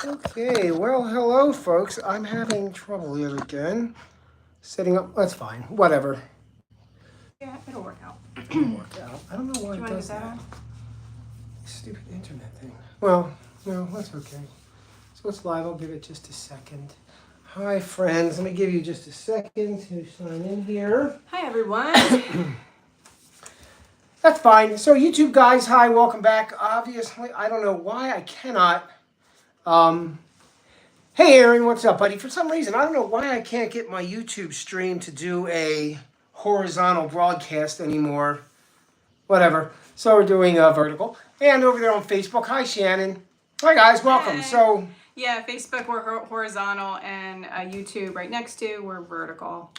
Okay, well, hello, folks. I'm having trouble yet again. Setting up, that's fine. Whatever. Yeah, it'll work out. It'll work out. I don't know why Do you it want to does get that that. on? Stupid internet thing. Well, no, that's okay. So it's live. I'll give it just a second. Hi, friends. Let me give you just a second to sign in here. Hi, everyone. That's fine. So, YouTube guys, hi, welcome back. Obviously, I don't know why I cannot. Hey, Aaron, what's up, buddy? For some reason, I don't know why I can't get my YouTube stream to do a horizontal broadcast anymore. Whatever. So we're doing a vertical. And over there on Facebook, hi, Shannon. Hi, guys, welcome. Hey. So, Yeah, Facebook we're horizontal, and YouTube right next to we're vertical.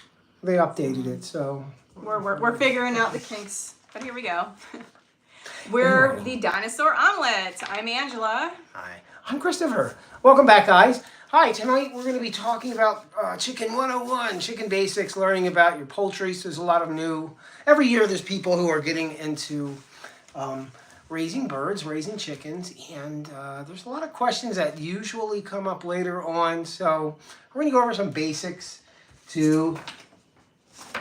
they updated it, so. We're figuring out the kinks, but here we go. We're the Dinosaur Omelette. I'm Angela. Hi, I'm Christopher. Welcome back, guys. Hi, tonight we're going to be talking about Chicken 101, chicken basics, learning about your poultry. So there's a lot of new, every year there's people who are getting into raising birds, raising chickens, and there's a lot of questions that usually come up later on. So we're going to go over some basics to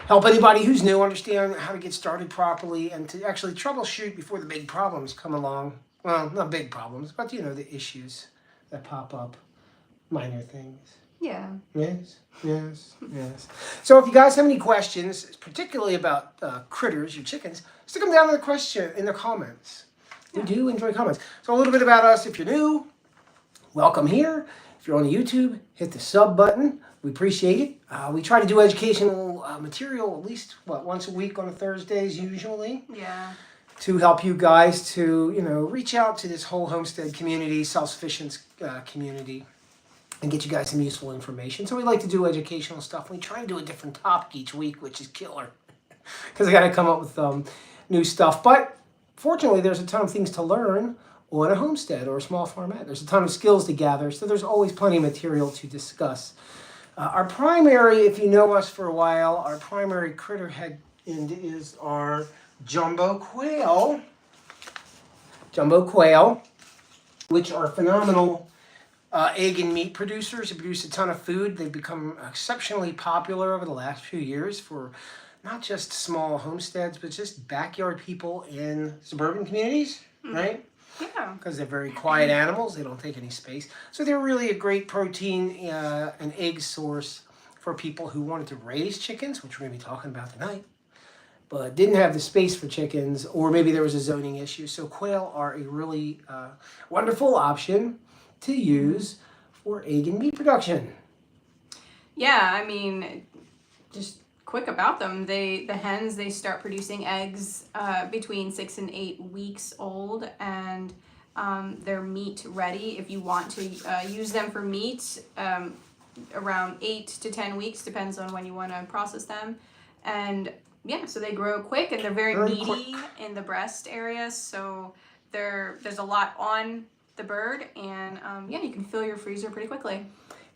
help anybody who's new understand how to get started properly and to actually troubleshoot before the big problems come along. Well, not big problems, but you know, the issues that pop up. Minor things. Yeah. Yes, yes, yes. So if you guys have any questions, particularly about critters, your chickens, stick them down in the comments. We do enjoy comments. So a little bit about us. If you're new, welcome here. If you're on YouTube, hit the sub button. We appreciate it. We try to do educational material at least once a week on Thursdays usually. Yeah. To help you guys to reach out to this whole homestead community, self-sufficient community. And get you guys some useful information. So we like to do educational stuff. We try and do a different topic each week, which is killer. Because I got to come up with new stuff. But fortunately, there's a ton of things to learn on a homestead or a small farmette. There's a ton of skills to gather. So there's always plenty of material to discuss. Our primary, if you know us for a while, our primary critter head end is our jumbo quail. Jumbo quail, which are phenomenal egg and meat producers. They produce a ton of food. They've become exceptionally popular over the last few years for not just small homesteads, but just backyard people in suburban communities, right? Yeah. Because they're very quiet animals. They don't take any space. So they're really a great protein and egg source for people who wanted to raise chickens, which we're going to be talking about tonight, but didn't have the space for chickens, or maybe there was a zoning issue. So quail are a really wonderful option to use for egg and meat production. Yeah, I mean, just quick about them. The hens, they start producing eggs between 6 and 8 weeks old, and they're meat ready. If you want to use them for meat, around 8 to 10 weeks, depends on when you want to process them. And yeah, so they grow quick, and they're very meaty in the breast area. So there's a lot on the bird, and yeah, you can fill your freezer pretty quickly.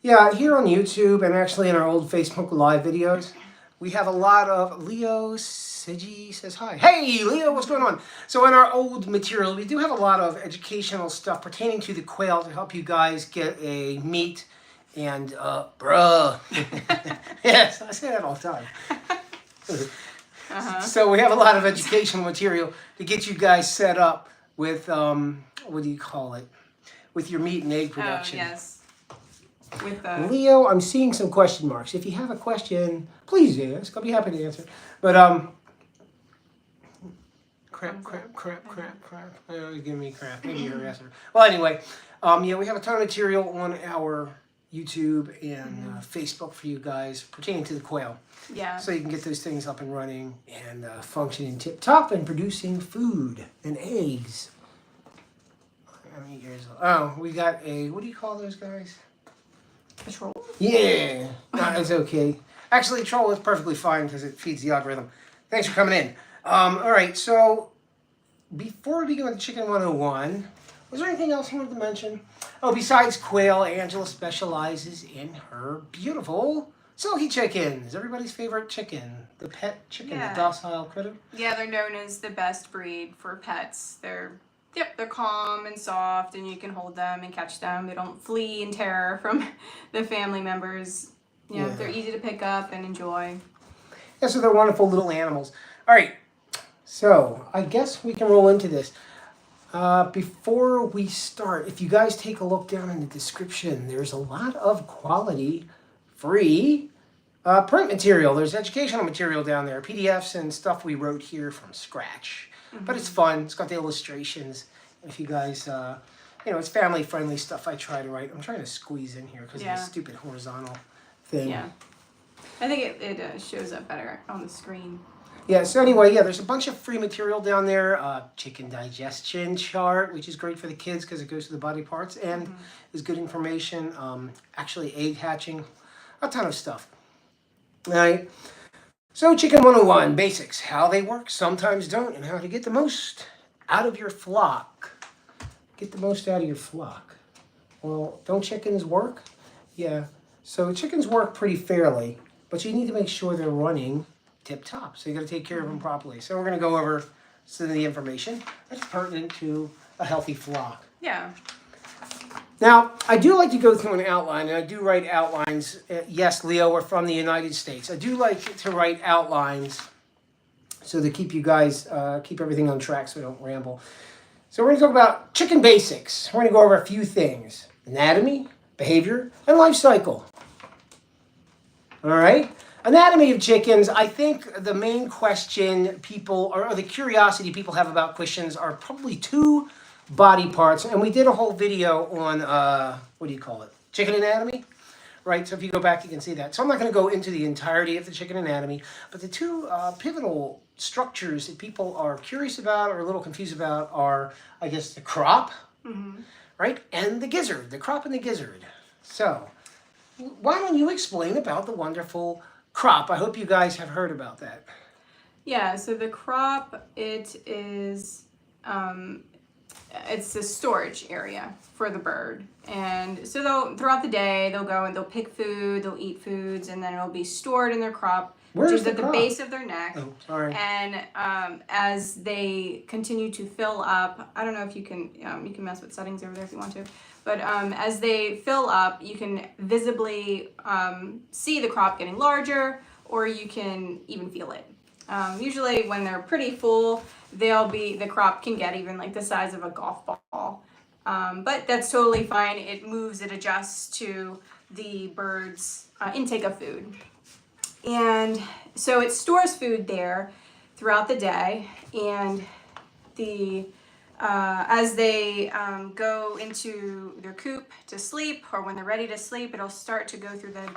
Yeah, here on YouTube and actually in our old Facebook Live videos, we have a lot of Leo Sigi says hi. Hey, Leo, what's going on? So in our old material, we do have a lot of educational stuff pertaining to the quail to help you guys get a meat and bruh. Yes, I say that all the time. So we have a lot of educational material to get you guys set up with what do you call it? With your meat and egg production. Oh, yes. With Leo, I'm seeing some question marks. If you have a question, please ask. I'll be happy to answer. But crap. Oh, give me crap. Maybe you're answer. Well, anyway, yeah, we have a ton of material on our YouTube and Facebook for you guys pertaining to the quail. Yeah. So you can get those things up and running and functioning tip top and producing food and eggs. We got a, what do you call those guys? A troll? Yeah, that's okay. Actually, troll is perfectly fine because it feeds the algorithm. Thanks for coming in. All right, so before we begin with Chicken 101, was there anything else you wanted to mention? Oh, besides quail, Angela specializes in her beautiful silky chickens. Everybody's favorite chicken. The pet chicken, the docile critter. Yeah, they're known as the best breed for pets. They're Yep, they're calm and soft, and you can hold them and catch them. They don't flee in terror from the family members. You know, they're easy to pick up and enjoy. Yeah, so they're wonderful little animals. All right, so I guess we can roll into this. Before we start, if you guys take a look down in the description, there's a lot of quality, free print material. There's educational material down there, PDFs and stuff we wrote here from scratch. But it's fun. It's got the illustrations. If you guys, you know, it's family-friendly stuff I try to write. I'm trying to squeeze in here because of this stupid horizontal thing. Yeah. I think it shows up better on the screen. Yeah, so anyway, there's a bunch of free material down there. Chicken digestion chart, which is great for the kids because it goes to the body parts and is good information. Actually, egg hatching, a ton of stuff. All right. So Chicken 101, basics, how they work, sometimes don't, and how to get the most out of your flock. Get the most out of your flock. Well, don't chickens work? Yeah, so chickens work pretty fairly, but you need to make sure they're running tip-top, so you got to take care of them properly. So we're going to go over some of the information that's pertinent to a healthy flock. Yeah. Now, I do like to go through an outline, and I do write outlines. Yes, Leo, we're from the United States. I do like to write outlines so to keep you guys, keep everything on track so we don't ramble. So we're going to talk about chicken basics. We're going to go over a few things. Anatomy, behavior, and life cycle. All right? Anatomy of chickens, I think the main question people, or the curiosity people have about chickens are probably two body parts, and we did a whole video on what do you call it, chicken anatomy, right? So if you go back you can see that. So I'm not going to go into the entirety of the chicken anatomy, but the two pivotal structures that people are curious about or a little confused about are, I guess, the crop, right, and the gizzard, the crop and the gizzard. So why don't you explain about the wonderful crop? I hope you guys have heard about that. Yeah, so the crop, it is it's the storage area for the bird. And so throughout the day, they'll go and they'll pick food, they'll eat foods, and then it'll be stored in their crop, which is at the base of their neck. Oh, sorry. And as they continue to fill up, I don't know if you can mess with settings over there if you want to, but as they fill up, you can visibly see the crop getting larger, or you can even feel it. Usually when they're pretty full, the crop can get even like the size of a golf ball. But that's totally fine. It moves, it adjusts to the bird's intake of food. And so it stores food there throughout the day, and as they go into their coop to sleep, or when they're ready to sleep, it'll start to go through the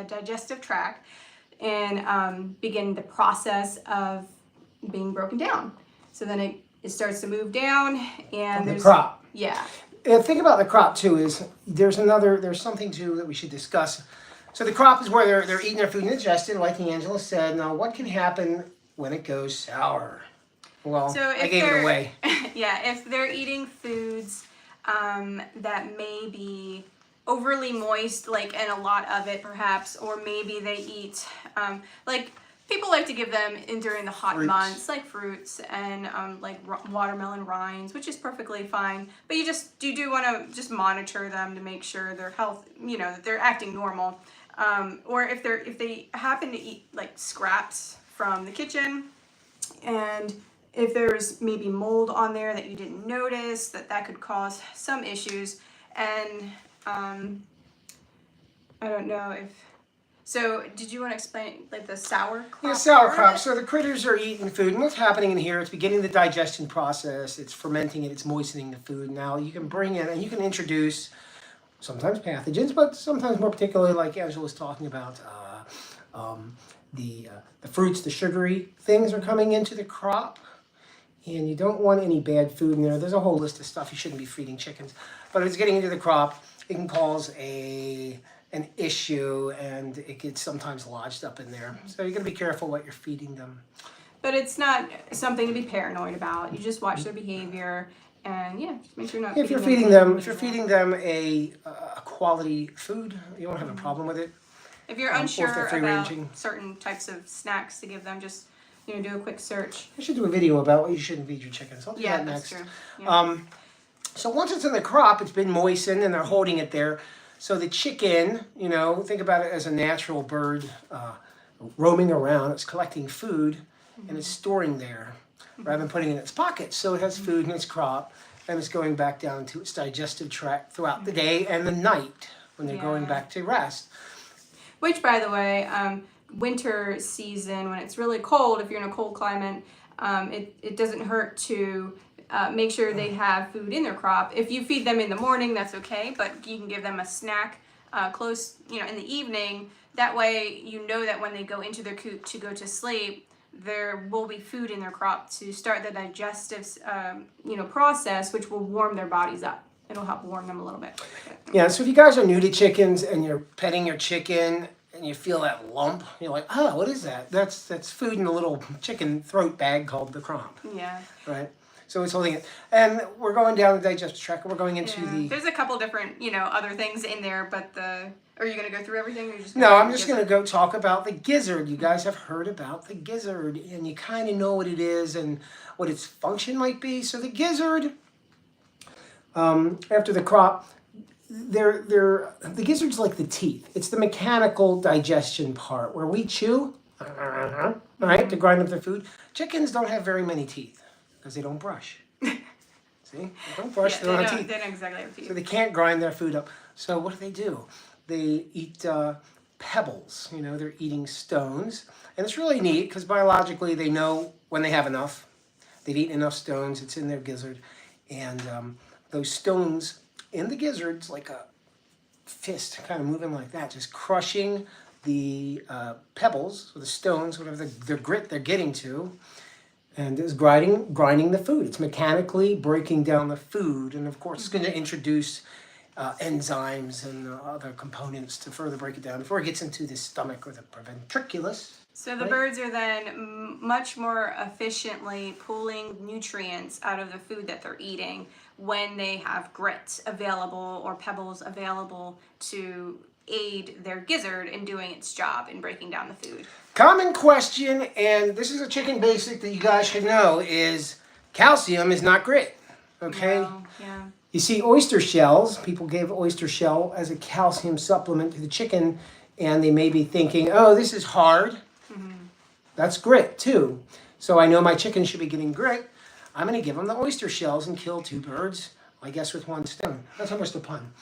digestive tract and begin the process of being broken down. So then it starts to move down, and the crop. Yeah. The thing about the crop too is there's something too that we should discuss. So the crop is where they're eating their food and digested, like Angela said. Now, what can happen when it goes sour? Well, so I gave it away. Yeah, if they're eating foods that may be overly moist, like, and a lot of it perhaps, or maybe they eat, like, people like to give them during the hot months, like fruits and like watermelon rinds, which is perfectly fine. But you do want to just monitor them to make sure their health, that they're acting normal. Or if they happen to eat like scraps from the kitchen, and if there's maybe mold on there that you didn't notice, that could cause some issues. And I don't know if. So, did you want to explain, like, the sour crop? Yeah, sour crop. So the critters are eating food, and what's happening in here, it's beginning the digestion process, it's fermenting it, it's moistening the food. Now, you can bring in, and you can introduce sometimes pathogens, but sometimes more particularly, like Angela was talking about, the fruits, the sugary things are coming into the crop, and you don't want any bad food in there. There's a whole list of stuff you shouldn't be feeding chickens, but if it's getting into the crop, it can cause an issue, and it gets sometimes lodged up in there. So you're going to be careful what you're feeding them. But it's not something to be paranoid about. You just watch their behavior, and just make sure you're not. If you're feeding them a quality food, you won't have a problem with it. If you're unsure about certain types of snacks to give them, just do a quick search. I should do a video about what you shouldn't feed your chickens. I'll do that that's next. true. Yeah. So once it's in the crop, it's been moistened and they're holding it there. So the chicken, think about it as a natural bird roaming around. It's collecting food and it's storing there rather than putting it in its pocket. So it has food in its crop and it's going back down to its digestive tract throughout the day and the night when they're going back to rest. Which, by the way, winter season, when it's really cold, if you're in a cold climate, it doesn't hurt to make sure they have food in their crop. If you feed them in the morning, that's okay, but you can give them a snack close, in the evening. That way, that when they go into their coop to go to sleep, there will be food in their crop to start the digestive, process, which will warm their bodies up. It'll help warm them a little bit. Yeah, so if you guys are new to chickens and you're petting your chicken and you feel that lump, you're like, oh, what is that? That's food in a little chicken throat bag called the crop. Yeah. Right? So it's holding it. And we're going down the digestive tract. We're going into the... There's a couple different, other things in there, but Are you going to go through everything? Or you just No, I'm just going to go talk about the gizzard. You guys have heard about the gizzard, and you kind of know what it is and what its function might be. So the gizzard, after the crop, the gizzard's like the teeth. It's the mechanical digestion part where we chew, right, to grind up their food. Chickens don't have very many teeth because they don't brush. See? They don't brush, they don't have teeth. They don't exactly have teeth. So they can't grind their food up. So what do? They eat pebbles, they're eating stones. And it's really neat because biologically they know when they have enough. They've eaten enough stones, it's in their gizzard. And those stones in the gizzard's like a fist, kind of moving like that, just crushing the pebbles, or the stones, whatever the grit they're getting to, and is grinding the food. It's mechanically breaking down the food, and of course it's going to introduce enzymes and other components to further break it down before it gets into the stomach or the ventriculus. So the birds are then much more efficiently pulling nutrients out of the food that they're eating when they have grit available or pebbles available to aid their gizzard in doing its job in breaking down the food. Common question, and this is a chicken basic that you guys should know, is calcium is not grit. Okay? No, yeah. You see oyster shells, people gave oyster shell as a calcium supplement to the chicken, and they may be thinking, oh, this is hard. That's grit too. So I know my chicken should be getting grit. I'm going to give them the oyster shells and kill 2 birds, I guess, with 1 stone. That's almost a pun.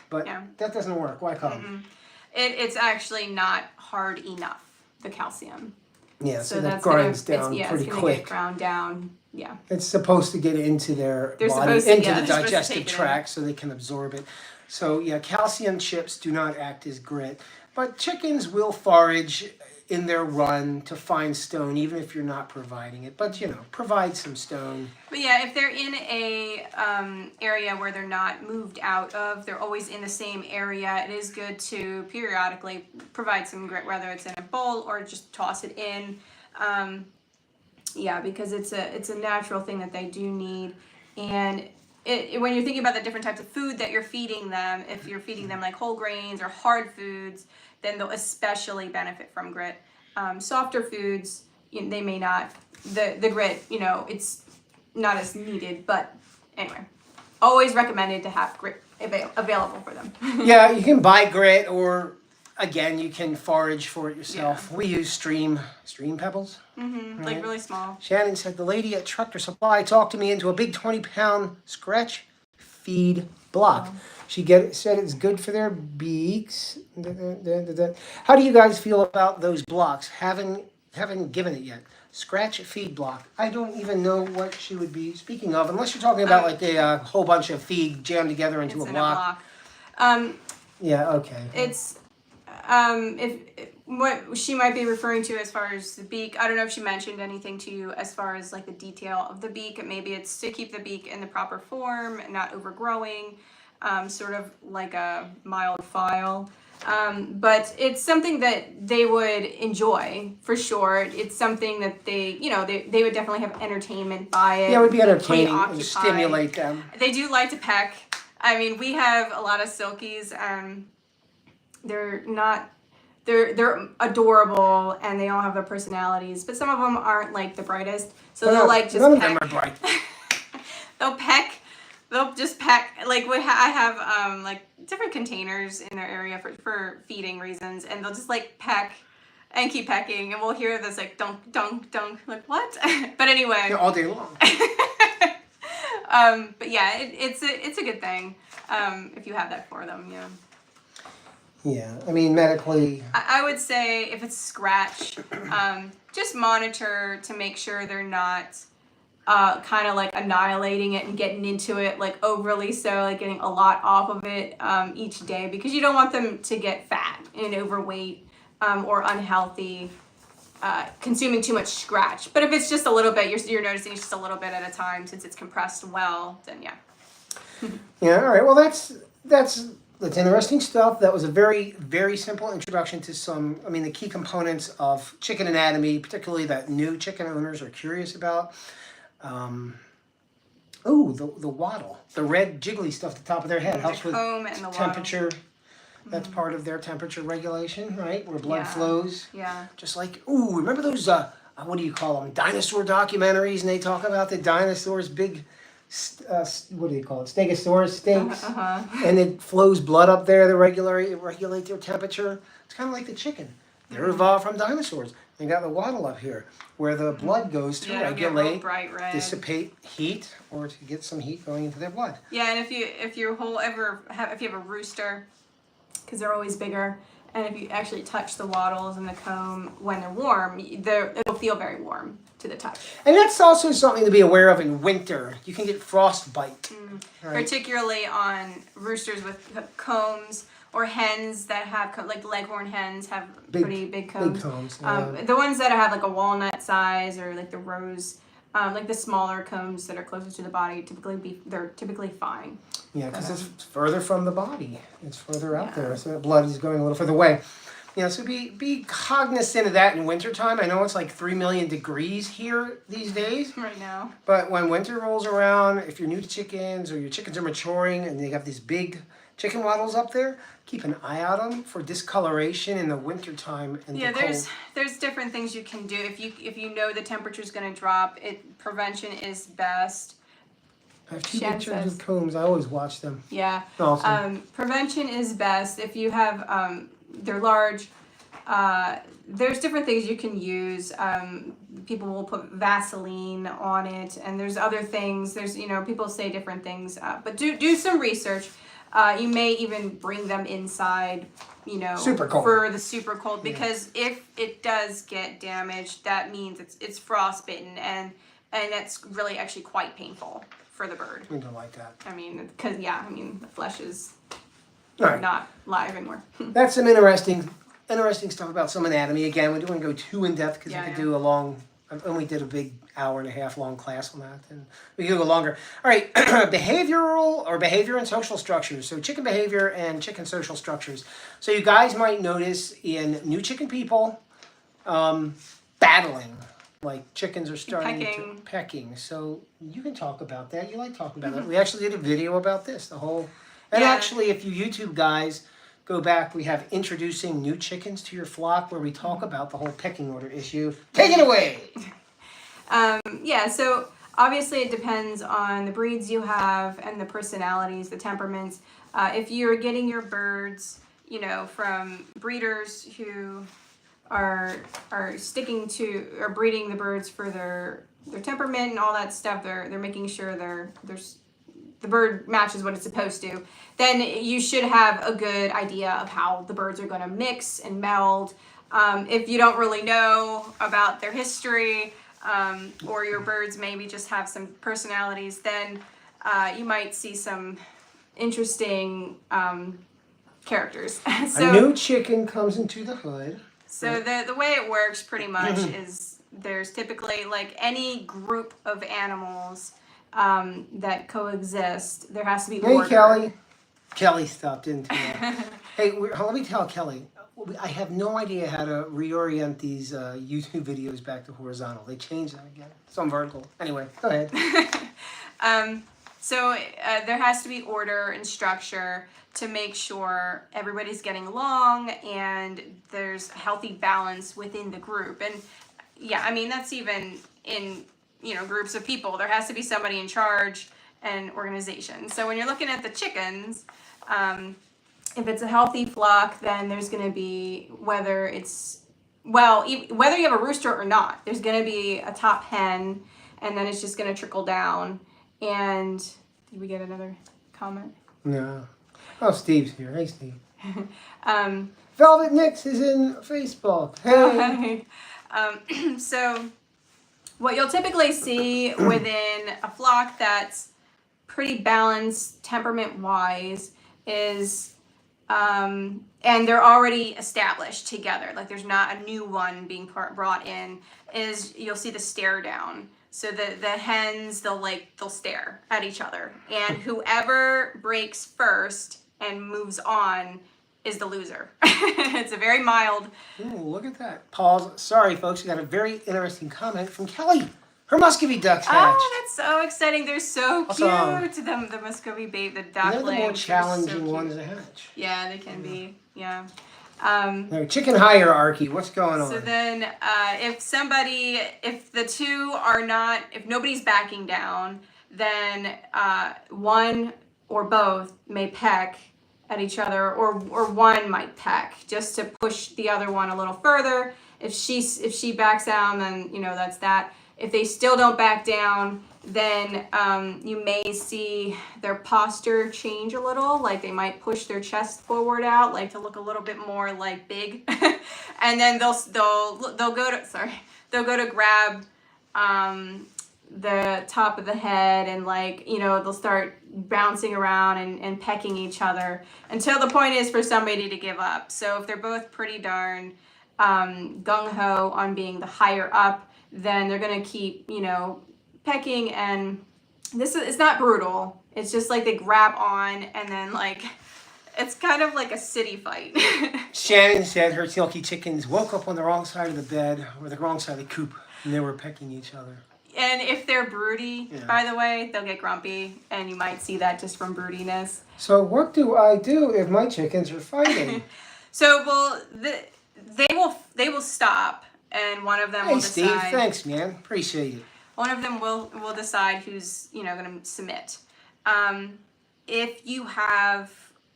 But that doesn't work. Why call them? It's actually not hard enough, the calcium. Yeah, so that grinds down pretty quick. Get ground down. Yeah. It's supposed to get into their body, into the digestive tract so they can absorb it. So yeah, calcium chips do not act as grit. But chickens will forage in their run to find stone, even if you're not providing it. But, provide some stone. But yeah, if they're in a area where they're not moved out of, they're always in the same area, it is good to periodically provide some grit, whether it's in a bowl or just toss it in. Because it's a natural thing that they do need. And when you're thinking about the different types of food that you're feeding them, if you're feeding them like whole grains or hard foods, then they'll especially benefit from grit. Softer foods, they may not. The grit, it's not as needed. But anyway, always recommended to have grit available for them. Yeah, you can buy grit, or again, you can forage for it yourself. Yeah. We use stream pebbles. Right? Like really small. Shannon said the lady at Tractor Supply talked to me into a big 20-pound scratch feed block. Wow. She said it's good for their beaks. How do you guys feel about those blocks? Haven't given it yet. Scratch feed block. I don't even know what she would be speaking of, unless you're talking about like a whole bunch of feed jammed together into a block. Yeah. Okay. It's if what she might be referring to as far as the beak. I don't know if she mentioned anything to you as far as like the detail of the beak. Maybe it's to keep the beak in the proper form, not overgrowing. Sort of like a mild file. But it's something that they would enjoy for sure. It's something that they would definitely have entertainment by it. Yeah, it would be entertaining and stimulate them. They do like to peck. I mean, we have a lot of silkies. They're they're adorable and they all have their personalities, but some of them aren't like the brightest. So Well, they'll like just none of peck. them are bright. They'll peck. They'll just peck. Like I have like different containers in their area for feeding reasons, and they'll just like peck and keep pecking, and we'll hear this like dunk dunk dunk. Like what? But anyway. Yeah, all day long. But yeah, it's a good thing if you have that for them. Yeah. Yeah, I mean medically. I would say if it's scratch, just monitor to make sure they're not kind of like annihilating it and getting into it like overly so, like getting a lot off of it each day, because you don't want them to get fat and overweight or unhealthy, consuming too much scratch. But if it's just a little bit, you're noticing it's just a little bit at a time since it's compressed well, then yeah. Yeah, all right. Well, that's interesting stuff. That was a very, very simple introduction to some, I mean, the key components of chicken anatomy, particularly that new chicken owners are curious about. The wattle, the red jiggly stuff at the top of their head helps with comb and the temperature. wattle. That's part of their temperature regulation, right? Where blood flows. Yeah. Just like, remember those, what do you call them? Dinosaur documentaries, and they talk about the dinosaurs' big, what do you call it? Stegosaurus steaks. And it flows blood up there to regulate their temperature. It's kind of like the chicken. They're evolved from dinosaurs. They got the wattle up here, where the blood goes to regulate, bright red. dissipate heat, or to get some heat going into their blood. Yeah, and if you have a rooster, because they're always bigger, and if you actually touch the wattles and the comb when they're warm, it'll feel very warm to the touch. And that's also something to be aware of in winter. You can get frostbite. Right? Particularly on roosters with combs, or hens that have, like leghorn hens have pretty big combs. Big combs, The ones that have like a walnut size, or like the rose, like the smaller combs that are closer to the body, they're typically fine. Yeah, because it's further from the body. It's further out there, so the blood is going a little further away. So be cognizant of that in wintertime. I know it's like 3 million degrees here these days. Right now. But when winter rolls around, if you're new to chickens, or your chickens are maturing and they have these big chicken wattles up there, keep an eye out on them for discoloration in the wintertime and the cold. There's different things you can do. If you know the temperature's going to drop, prevention is best. I have two pictures with combs. I always watch them. Yeah. Awesome. Prevention is best. If you have, they're large, there's different things you can use. People will put Vaseline on it, and there's other things. There's, people say different things, but do some research. You may even bring them inside, super cold. For the super cold, because if it does get damaged, that means it's frostbitten, and that's really actually quite painful for the bird. We don't like that. I mean, because the flesh is Right. not live anymore. That's some interesting stuff about some anatomy. Again, we don't want to go too in depth because we could do a long. I only did a big hour-and-a-half long class on that, and we can go longer. All right, behavior and social structures. So chicken behavior and chicken social structures. So you guys might notice in new chicken people, battling. Like chickens are starting pecking. So you can talk about that. You like talking about that. We actually did a video about this. Actually, if you YouTube guys go back, we have introducing new chickens to your flock, where we talk about the whole pecking order issue. Take it away. So obviously it depends on the breeds you have and the personalities, the temperaments. If you're getting your birds, from breeders who are sticking to or breeding the birds for their temperament and all that stuff, they're making sure the bird matches what it's supposed to, then you should have a good idea of how the birds are going to mix and meld. If you don't really know about their history, or your birds maybe just have some personalities, then you might see some interesting characters. A new chicken comes into the hood. So the way it works pretty much is there's typically, like any group of animals that coexist, there has to be order. Hey, Kelly. Kelly stopped in today. Hey, let me tell Kelly, I have no idea how to reorient these YouTube videos back to horizontal. They changed them again. Some vertical. Anyway, go ahead. So there has to be order and structure to make sure everybody's getting along and there's healthy balance within the group. And yeah, I mean, that's even in, groups of people. There has to be somebody in charge and organization. So when you're looking at the chickens, if it's a healthy flock, then there's going to be, whether you have a rooster or not, there's going to be a top hen, and then it's just going to trickle down. And did we get another comment? No. Oh, Steve's here. Hey, Steve. Velvet Nix is in Facebook. Hey. So what you'll typically see within a flock that's pretty balanced temperament-wise is, and they're already established together, like there's not a new one being brought in, is you'll see the stare down. So the hens, they'll stare at each other, and whoever breaks first and moves on is the loser. It's a very mild. Ooh, look at that. Pause. Sorry, folks. We got a very interesting comment from Kelly. Her Muscovy ducks hatched. Oh, that's so exciting. They're so Awesome. cute. The Muscovy babe, the They're ducklings. the more challenging so ones to hatch. Yeah, they can be. Yeah. No, chicken hierarchy. What's going on? So then, if the two are not, if nobody's backing down, then one or both may peck at each other, or one might peck just to push the other one a little further. If she backs down, then that's that. If they still don't back down, then you may see their posture change a little, like they might push their chest forward out, like to look a little bit more like big, and then they'll go to grab the top of the head, and they'll start bouncing around and pecking each other until the point is for somebody to give up. So if they're both pretty darn gung-ho on being the higher up, then they're gonna keep pecking, and it's not brutal. It's just like they grab on, and then it's kind of like a city fight. Shannon said her silky chickens woke up on the wrong side of the bed or the wrong side of the coop, and they were pecking each other. And if they're broody, by the way, they'll get grumpy, and you might see that just from broodiness. So what do I do if my chickens are fighting? So they will stop, and one of them will decide. Hey Steve, thanks man, appreciate it. One of them will decide who's going to submit. If you have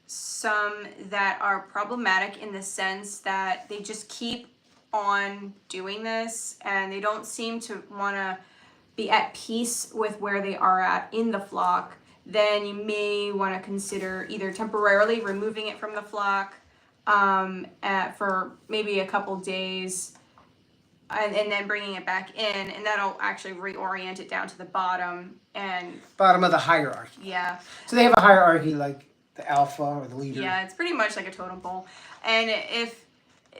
some that are problematic in the sense that they just keep on doing this and they don't seem to want to be at peace with where they are at in the flock, then you may want to consider either temporarily removing it from the flock for maybe a couple days, and then bringing it back in, and that'll actually reorient it down to the bottom Bottom of the hierarchy. Yeah. So they have a hierarchy like the alpha or the leader. Yeah, it's pretty much like a totem pole. And if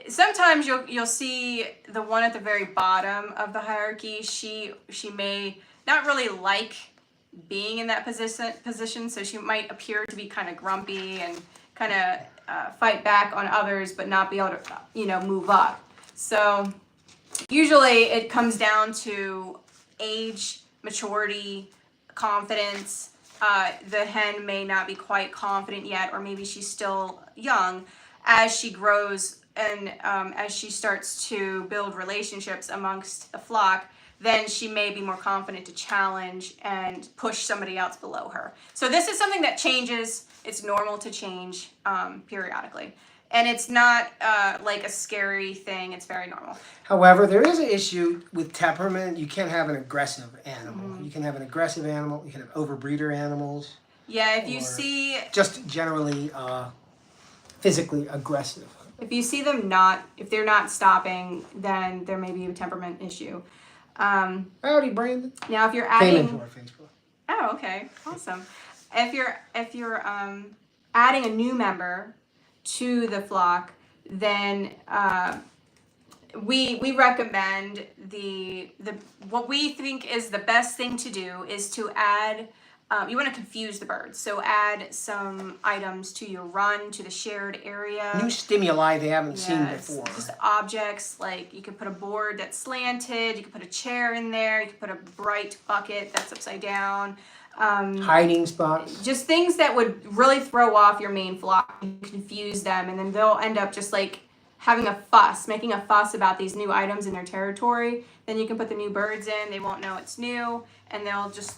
sometimes you'll see the one at the very bottom of the hierarchy, she may not really like being in that position, so she might appear to be kind of grumpy and kind of fight back on others, but not be able to move up. So usually it comes down to age, maturity, confidence. The hen may not be quite confident yet, or maybe she's still young. As she grows and as she starts to build relationships amongst the flock, then she may be more confident to challenge and push somebody else below her. So this is something that changes. It's normal to change periodically. And it's not like a scary thing. It's very normal. However, there is an issue with temperament. You can't have an aggressive animal. Mm-hmm. You can have an aggressive animal. You can have overbreeder animals. Yeah, if you see... Just generally physically aggressive. If you see them if they're not stopping, then there may be a temperament issue. Howdy, Brandon. Now, if you're adding... Came into our Facebook. Oh, okay. Awesome. If you're adding a new member to the flock, then we recommend what we think is the best thing to do is to add, you want to confuse the birds, so add some items to your run, to the shared area. New stimuli they haven't seen before. Just objects, like you could put a board that's slanted, you could put a chair in there, you could put a bright bucket that's upside down. hiding spots. Just things that would really throw off your main flock and confuse them, and then they'll end up just like having a fuss, making a fuss about these new items in their territory. Then you can put the new birds in, they won't know it's new, and they'll just,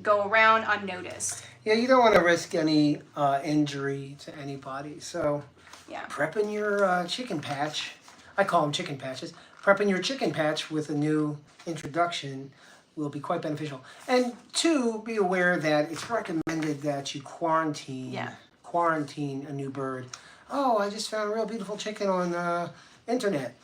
go around unnoticed. Yeah, you don't want to risk any injury to anybody. So Yeah. prepping your chicken patch, I call them chicken patches, prepping your chicken patch with a new introduction will be quite beneficial. And two, be aware that it's recommended that you quarantine a new bird. Oh, I just found a real beautiful chicken on the internet.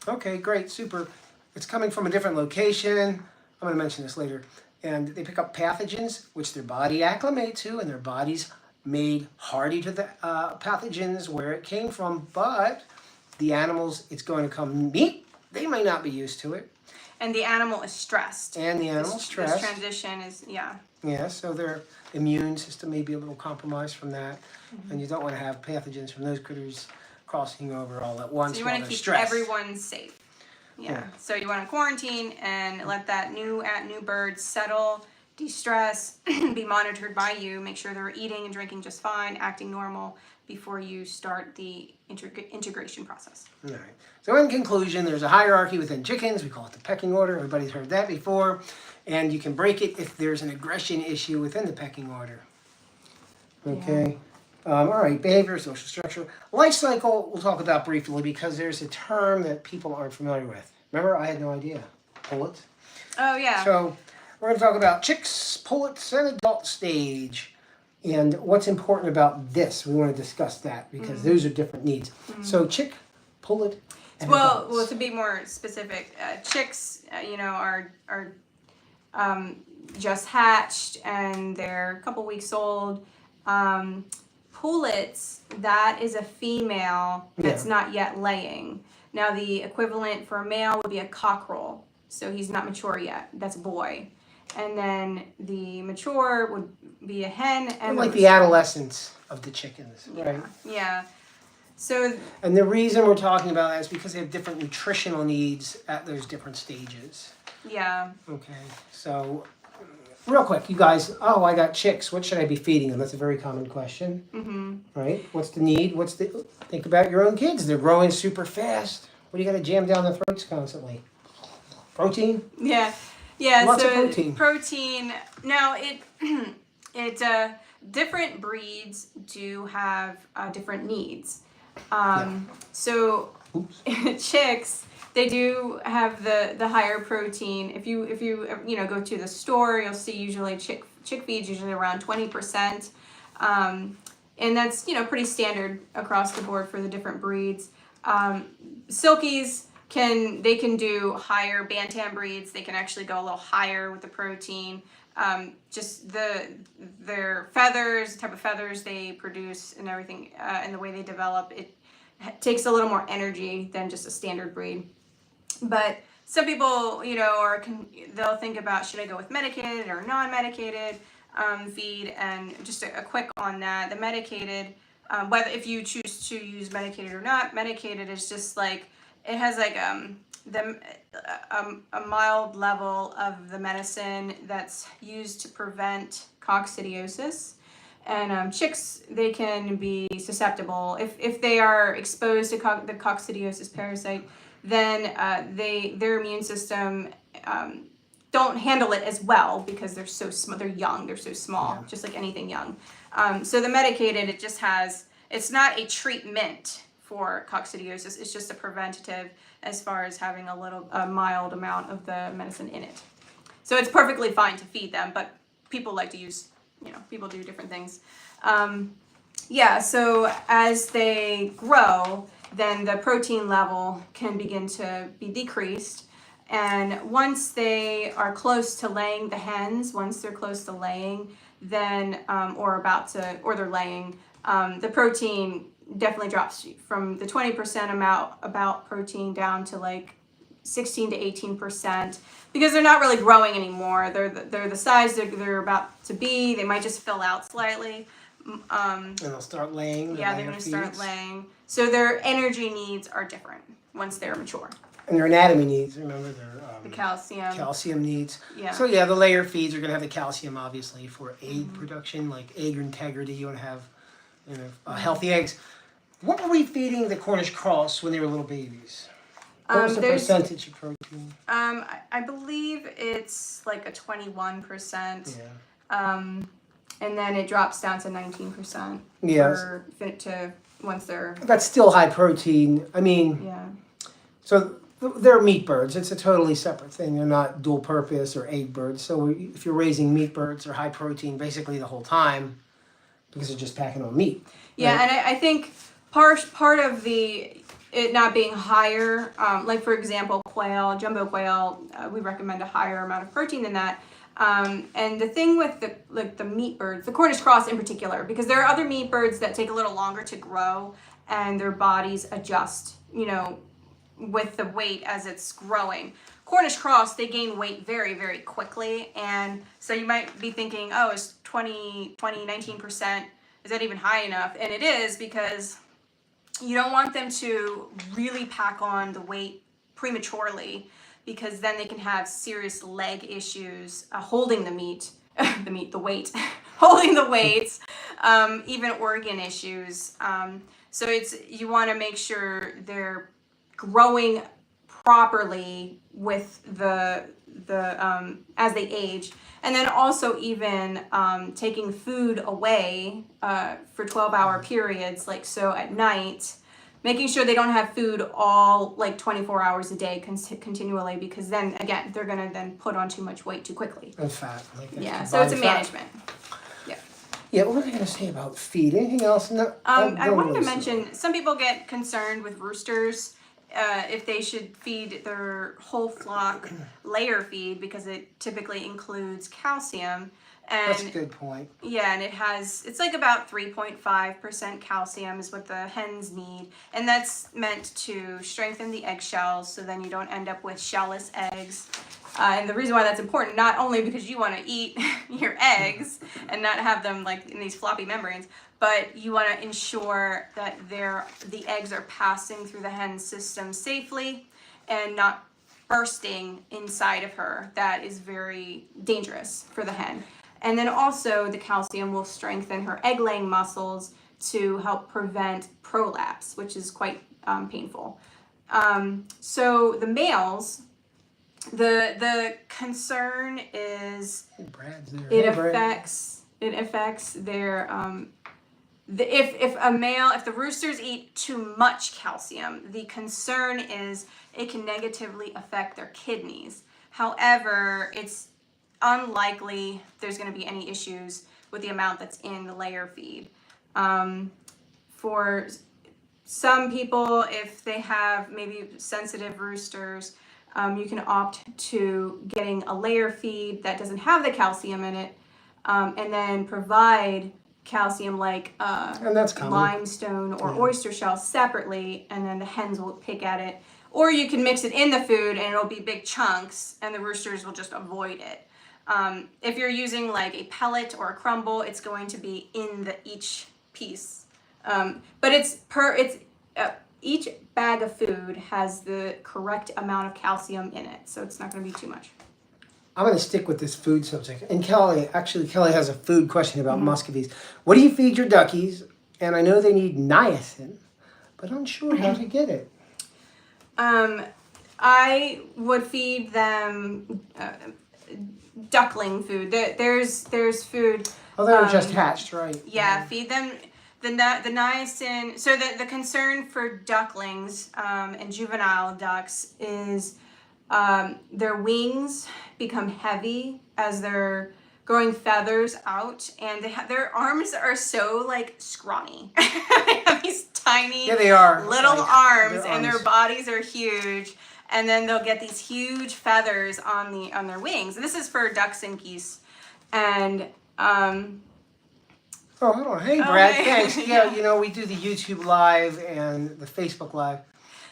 Okay, great, super. It's coming from a different location. I'm going to mention this later. And they pick up pathogens, which their body acclimate to, and their body's made hardy to the pathogens where it came from. But the animals it's going to come meet, they may not be used to it. And the animal is stressed. This transition is, Yeah, so their immune system may be a little compromised from that. And you don't want to have pathogens from those critters crossing over all at once. So you want to keep everyone safe. Yeah. So you want to quarantine and let that new bird settle, de-stress, be monitored by you, make sure they're eating and drinking just fine, acting normal before you start the integration process. All right. So in conclusion, there's a hierarchy within chickens. We call it the pecking order. Everybody's heard that before. And you can break it if there's an aggression issue within the pecking order. Okay. All right. Behavior, social structure. Life cycle we'll talk about briefly because there's a term that people aren't familiar with. Remember, I had no idea. Pullets. Oh, yeah. So we're going to talk about chicks, pullets, and adult stage. And what's important about this, we want to discuss that because those are different needs. So chick, pullet, and adults. Well, to be more specific, chicks, are just hatched and they're a couple weeks old. Pullets, that is a female that's not yet laying. Now, the equivalent for a male would be a cockerel. So he's not mature yet. That's a boy. And then the mature would be a hen. And like the adolescence of the chickens, right? Yeah. So. And the reason we're talking about that is because they have different nutritional needs at those different stages. Yeah. Okay. So, real quick, you guys, I got chicks. What should I be feeding them? That's a very common question. Right? What's the need? Think about your own kids. They're growing super fast. What do you got to jam down their throats constantly? Protein? Yeah. Lots so of protein. Protein. Now, different breeds do have different needs. So chicks, they do have the higher protein. If you go to the store, you'll see usually chick feeds usually around 20%, and that's pretty standard across the board for the different breeds. Silkies can do higher. Bantam breeds, they can actually go a little higher with the protein. Just their feathers, the type of feathers they produce and everything, and the way they develop, it takes a little more energy than just a standard breed. But some people, they'll think about, should I go with medicated or non-medicated feed? And just a quick on that, the medicated, whether if you choose to use medicated or not, medicated is just like, it has like a mild level of the medicine that's used to prevent coccidiosis. And chicks, they can be susceptible. If they are exposed to the coccidiosis parasite, then their immune system don't handle it as well because they're so small. They're young. They're so small, just like anything young. So the medicated, it's not a treatment for coccidiosis. It's just a preventative as far as having a mild amount of the medicine in it. So it's perfectly fine to feed them, but people like to use, people do different things. So as they grow, then the protein level can begin to be decreased. And once they are close to laying, the hens, once they're close to laying, then, or they're laying, the protein definitely drops from the 20% amount about protein down to like 16 to 18% because they're not really growing anymore. They're the size they're about to be. They might just fill out slightly. And they'll start laying. Yeah, they're going to start laying. So their energy needs are different once they're mature. And their anatomy needs, remember, their The calcium. calcium needs. Yeah. So yeah, the layer feeds are going to have the calcium, obviously, for egg production, like egg integrity. You want to have, healthy eggs. What were we feeding the Cornish cross when they were little babies? What was the percentage of protein? I believe it's like a 21%. Yeah. And then it drops down to 19%. Yes. Once they're. That's still high protein. I mean. Yeah. So they're meat birds. It's a totally separate thing. They're not dual purpose or egg birds. So if you're raising meat birds, they're high protein basically the whole time because they're just packing on meat. Yeah, right? and I think part of it not being higher, like for example, quail, jumbo quail, we recommend a higher amount of protein than that. And the thing with the meat birds, the Cornish cross in particular, because there are other meat birds that take a little longer to grow and their bodies adjust, with the weight as it's growing. Cornish cross, they gain weight very, very quickly. And so you might be thinking, oh, is 19%, is that even high enough? And it is, because you don't want them to really pack on the weight prematurely, because then they can have serious leg issues holding the weight, holding the weights, even organ issues. So you want to make sure they're growing properly with the as they age, and then also even taking food away for 12-hour periods, like so at night, making sure they don't have food all like 24 hours a day continually, because then again they're gonna then put on too much weight too quickly. And fat. Yeah, so it's a management. Yeah, what was I going to say about feed? Anything else? No, I wanted to mention, some people get concerned with roosters if they should feed their whole flock layer feed, because it typically includes calcium. And that's a good point. Yeah, and it's like about 3.5% calcium is what the hens need. And that's meant to strengthen the eggshells, so then you don't end up with shellless eggs. And the reason why that's important, not only because you want to eat your eggs and not have them like in these floppy membranes, but you want to ensure that the eggs are passing through the hen system safely and not bursting inside of her. That is very dangerous for the hen. And then also the calcium will strengthen her egg-laying muscles to help prevent prolapse, which is quite painful. So the males, the concern is it affects their if the roosters eat too much calcium, the concern is it can negatively affect their kidneys. However, it's unlikely there's going to be any issues with the amount that's in the layer feed. For some people, if they have maybe sensitive roosters, you can opt to getting a layer feed that doesn't have the calcium in it, and then provide calcium like and that's limestone or oyster shell separately, and then the hens will pick at it. Or you can mix it in the food and it'll be big chunks and the roosters will just avoid it. If you're using like a pellet or a crumble, it's going to be in each piece. But each bag of food has the correct amount of calcium in it, so it's not going to be too much. I'm going to stick with this food subject. And Kelly has a food question about muscovies. What do you feed your duckies? And I know they need niacin, but I'm unsure how to get it. I would feed them duckling food. There's food. Oh, they were just hatched, right? Yeah, feed them the niacin. So the concern for ducklings and juvenile ducks is their wings become heavy as they're growing feathers out, and their arms are so like scrawny. They have these tiny little arms, and their bodies are huge, and then they'll get these huge feathers on their wings. And this is for ducks and geese. And oh, hold on. Hey, Brad, thanks. Yeah, we do the YouTube Live and the Facebook Live.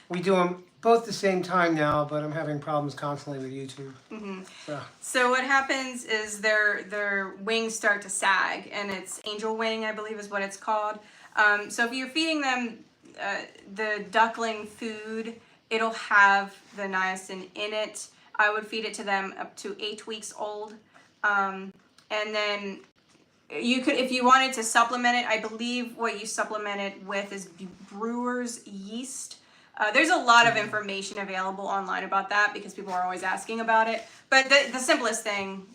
We do them both the same time now, but I'm having problems constantly with YouTube. Mm-hmm. So what happens is their wings start to sag, and it's angel wing, I believe is what it's called. So if you're feeding them the duckling food it'll have the niacin in it. I would feed it to them up to 8 weeks old. And then you could, if you wanted to supplement it, I believe what you supplement it with is brewer's yeast. There's a lot of information available online about that because people are always asking about it. But the simplest thing,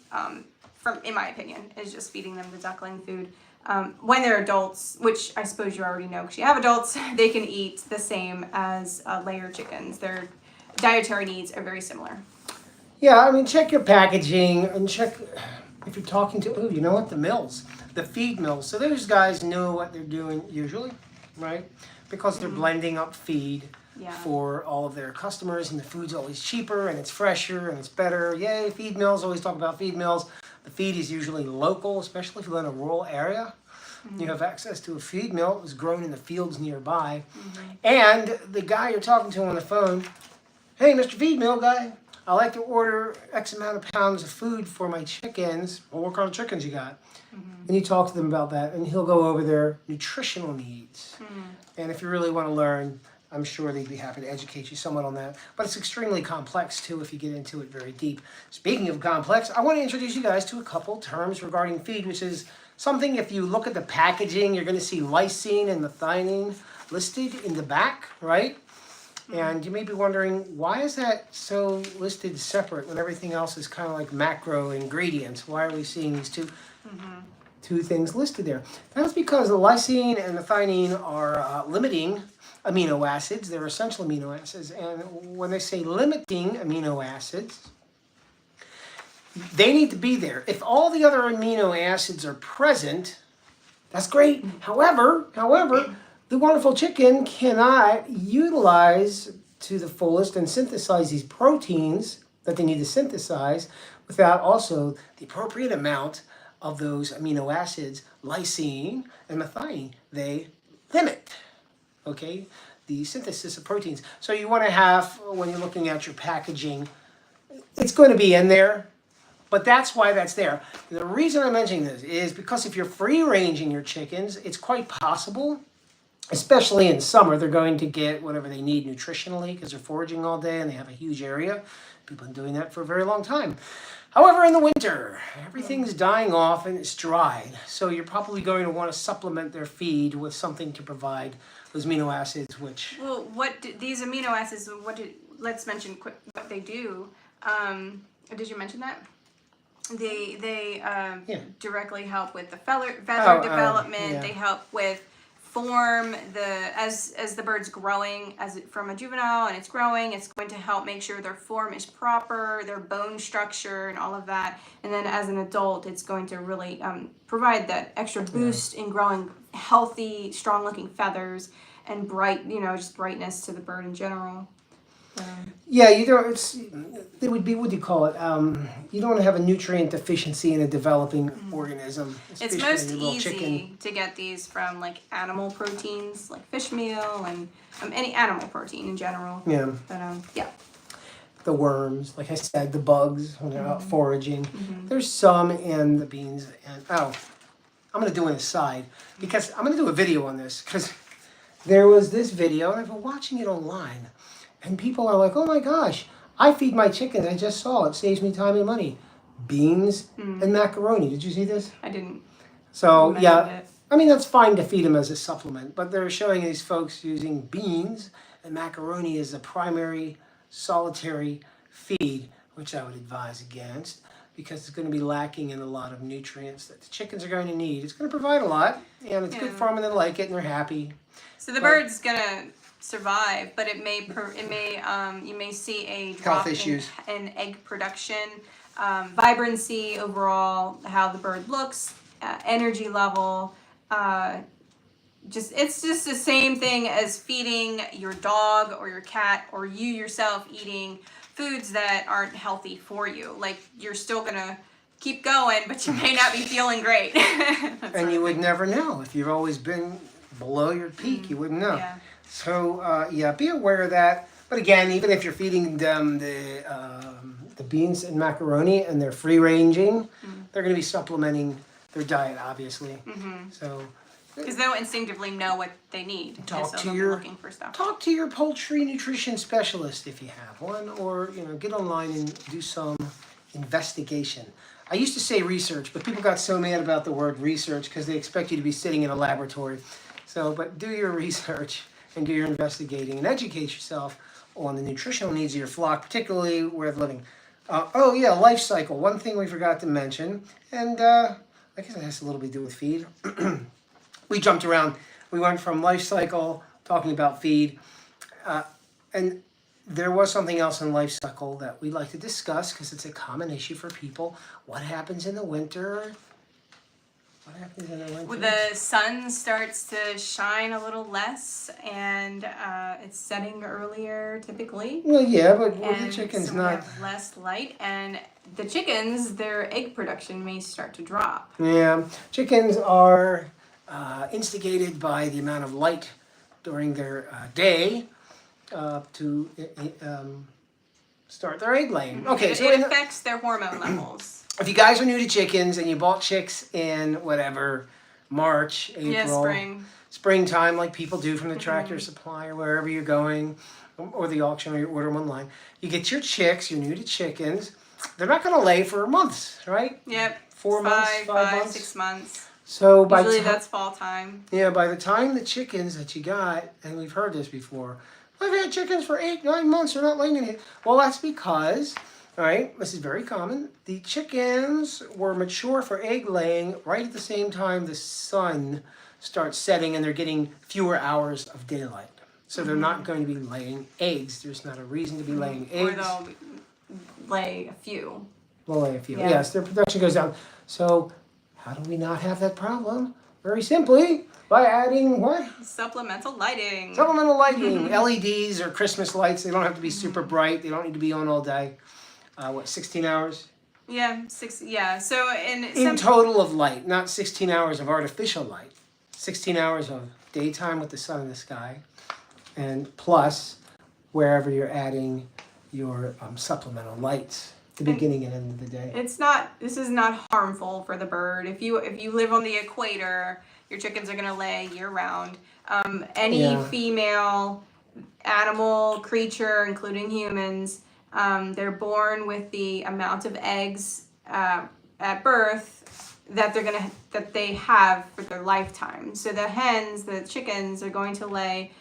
in my opinion, is just feeding them the duckling food. When they're adults, which I suppose you already know because you have adults, they can eat the same as layer chickens. Their dietary needs are very similar. Yeah, I mean, check your packaging and check if you're talking to, oh, you know what, the mills, the feed mills. So those guys know what they're doing usually, right? Because they're blending up feed for all of their customers, and the food's always cheaper and it's fresher and it's better. Yay, feed mills, always talk about feed mills. The feed is usually local, especially if you live in a rural area. You have access to a feed mill that was grown in the fields nearby. And the guy you're talking to on the phone, hey, Mr. Feed Mill guy, I like to order X amount of pounds of food for my chickens. Well, what kind of chickens you got? And you talk to them about that, and he'll go over their nutritional needs. And if you really want to learn, I'm sure they'd be happy to educate you somewhat on that. But it's extremely complex, too, if you get into it very deep. Speaking of complex, I want to introduce you guys to a couple terms regarding feed, which is something, if you look at the packaging, you're going to see lysine and methionine listed in the back, right? And you may be wondering, why is that so listed separate when everything else is kind of like macro ingredients? Why are we seeing these two things listed there? That's because the lysine and methionine are limiting amino acids. They're essential amino acids. And when they say limiting amino acids, they need to be there. If all the other amino acids are present, that's great. However, the wonderful chicken cannot utilize to the fullest and synthesize these proteins that they need to synthesize without also the appropriate amount of those amino acids, lysine and methionine. They limit, okay, the synthesis of proteins. So you want to have, when you're looking at your packaging, it's going to be in there, but that's why that's there. The reason I'm mentioning this is because if you're free-ranging your chickens, it's quite possible, especially in summer, they're going to get whatever they need nutritionally because they're foraging all day and they have a huge area. People have been doing that for a very long time. However, in the winter, everything's dying off and it's dried. So you're probably going to want to supplement their feed with something to provide those amino acids, which... Well, these amino acids, let's mention quick what they do. Did you mention that? They directly help with the feather development. Yeah. They help with form as the bird's growing from a juvenile and it's growing. It's going to help make sure their form is proper, their bone structure and all of that. And then as an adult, it's going to really provide that extra boost in growing healthy, strong-looking feathers and just brightness to the bird in general. Yeah, it would be, what do you call it? You don't want to have a nutrient deficiency in a developing organism. It's most easy to get these from like animal proteins, like fish meal and any animal protein in general. Yeah. But the worms, like I said, the bugs when they're out foraging. There's some in the beans. And I'm going to do an aside because I'm going to do a video on this because there was this video and I've been watching it online. And people are like, oh my gosh, I feed my chickens. I just saw it. Saves me time and money. Beans and macaroni. Did you see this? I didn't. So, yeah. I mean, that's fine to feed them as a supplement. But they're showing these folks using beans and macaroni as a primary solitary feed, which I would advise against because it's going to be lacking in a lot of nutrients that the chickens are going to need. It's going to provide a lot, and it's good for them, and they like it, and they're happy. So the bird's going to survive, but you may see a drop in egg production, vibrancy overall, how the bird looks, energy level. It's just the same thing as feeding your dog or your cat or you yourself eating foods that aren't healthy for you. Like you're still gonna keep going, but you may not be feeling great. And you would never know if you've always been below your peak. You wouldn't know. Yeah. So be aware of that. But again, even if you're feeding them the beans and macaroni and they're free ranging, they're going to be supplementing their diet, obviously. So Because they'll instinctively know what they need. And Talk so to they'll be your- looking for stuff. Talk to your poultry nutrition specialist if you have one, or get online and do some investigation. I used to say research, but people got so mad about the word research because they expect you to be sitting in a laboratory. But do your research and do your investigating and educate yourself on the nutritional needs of your flock, particularly where they're living. Life cycle. One thing we forgot to mention, and I guess it has a little bit to do with feed. We jumped around. We went from life cycle, talking about feed, and there was something else in life cycle that we'd like to discuss because it's a common issue for people. What happens in the winter? What happens in the winter? Well, the sun starts to shine a little less, and it's setting earlier typically. Well, yeah, but the And chicken's so we not. have less light, and the chickens, their egg production may start to drop. Yeah, chickens are instigated by the amount of light during their day to start their egg laying. Okay, It, so it affects their hormone levels. if you guys are new to chickens and you bought chicks in whatever March, April, Yeah, spring. springtime, like people do from the tractor supply or wherever you're going, or the auction, or you order them online, you get your chicks. You're new to chickens. They're not going to lay for months, right? Yep. 4 months, 5 months, 6 months. So by Usually ti- that's fall time. Yeah, by the time the chickens that you got, and we've heard this before, I've had chickens for 8, 9 months, they're not laying anything. Well, that's because, all right, this is very common. The chickens were mature for egg laying right at the same time the sun starts setting and they're getting fewer hours of daylight. So they're not going to be laying eggs. There's not a reason to be laying Or eggs. they'll lay a few. They'll lay a few. Yeah. Yes, their production goes down. So how do we not have that problem? Very simply, by adding what? Supplemental lighting. Supplemental lighting, LEDs or Christmas lights. They don't have to be super bright. They don't need to be on all day. 16 hours? Yeah, 6. Yeah. So In total of light, not 16 hours of artificial light. 16 hours of daytime with the sun in the sky, and plus wherever you're adding your supplemental lights, the beginning and end of the day. this is not harmful for the bird. If you live on the equator, your chickens are gonna lay year round. Any Yeah. female animal, creature, including humans, they're born with the amount of eggs at birth that they have for their lifetime. So the hens, the chickens, are going to lay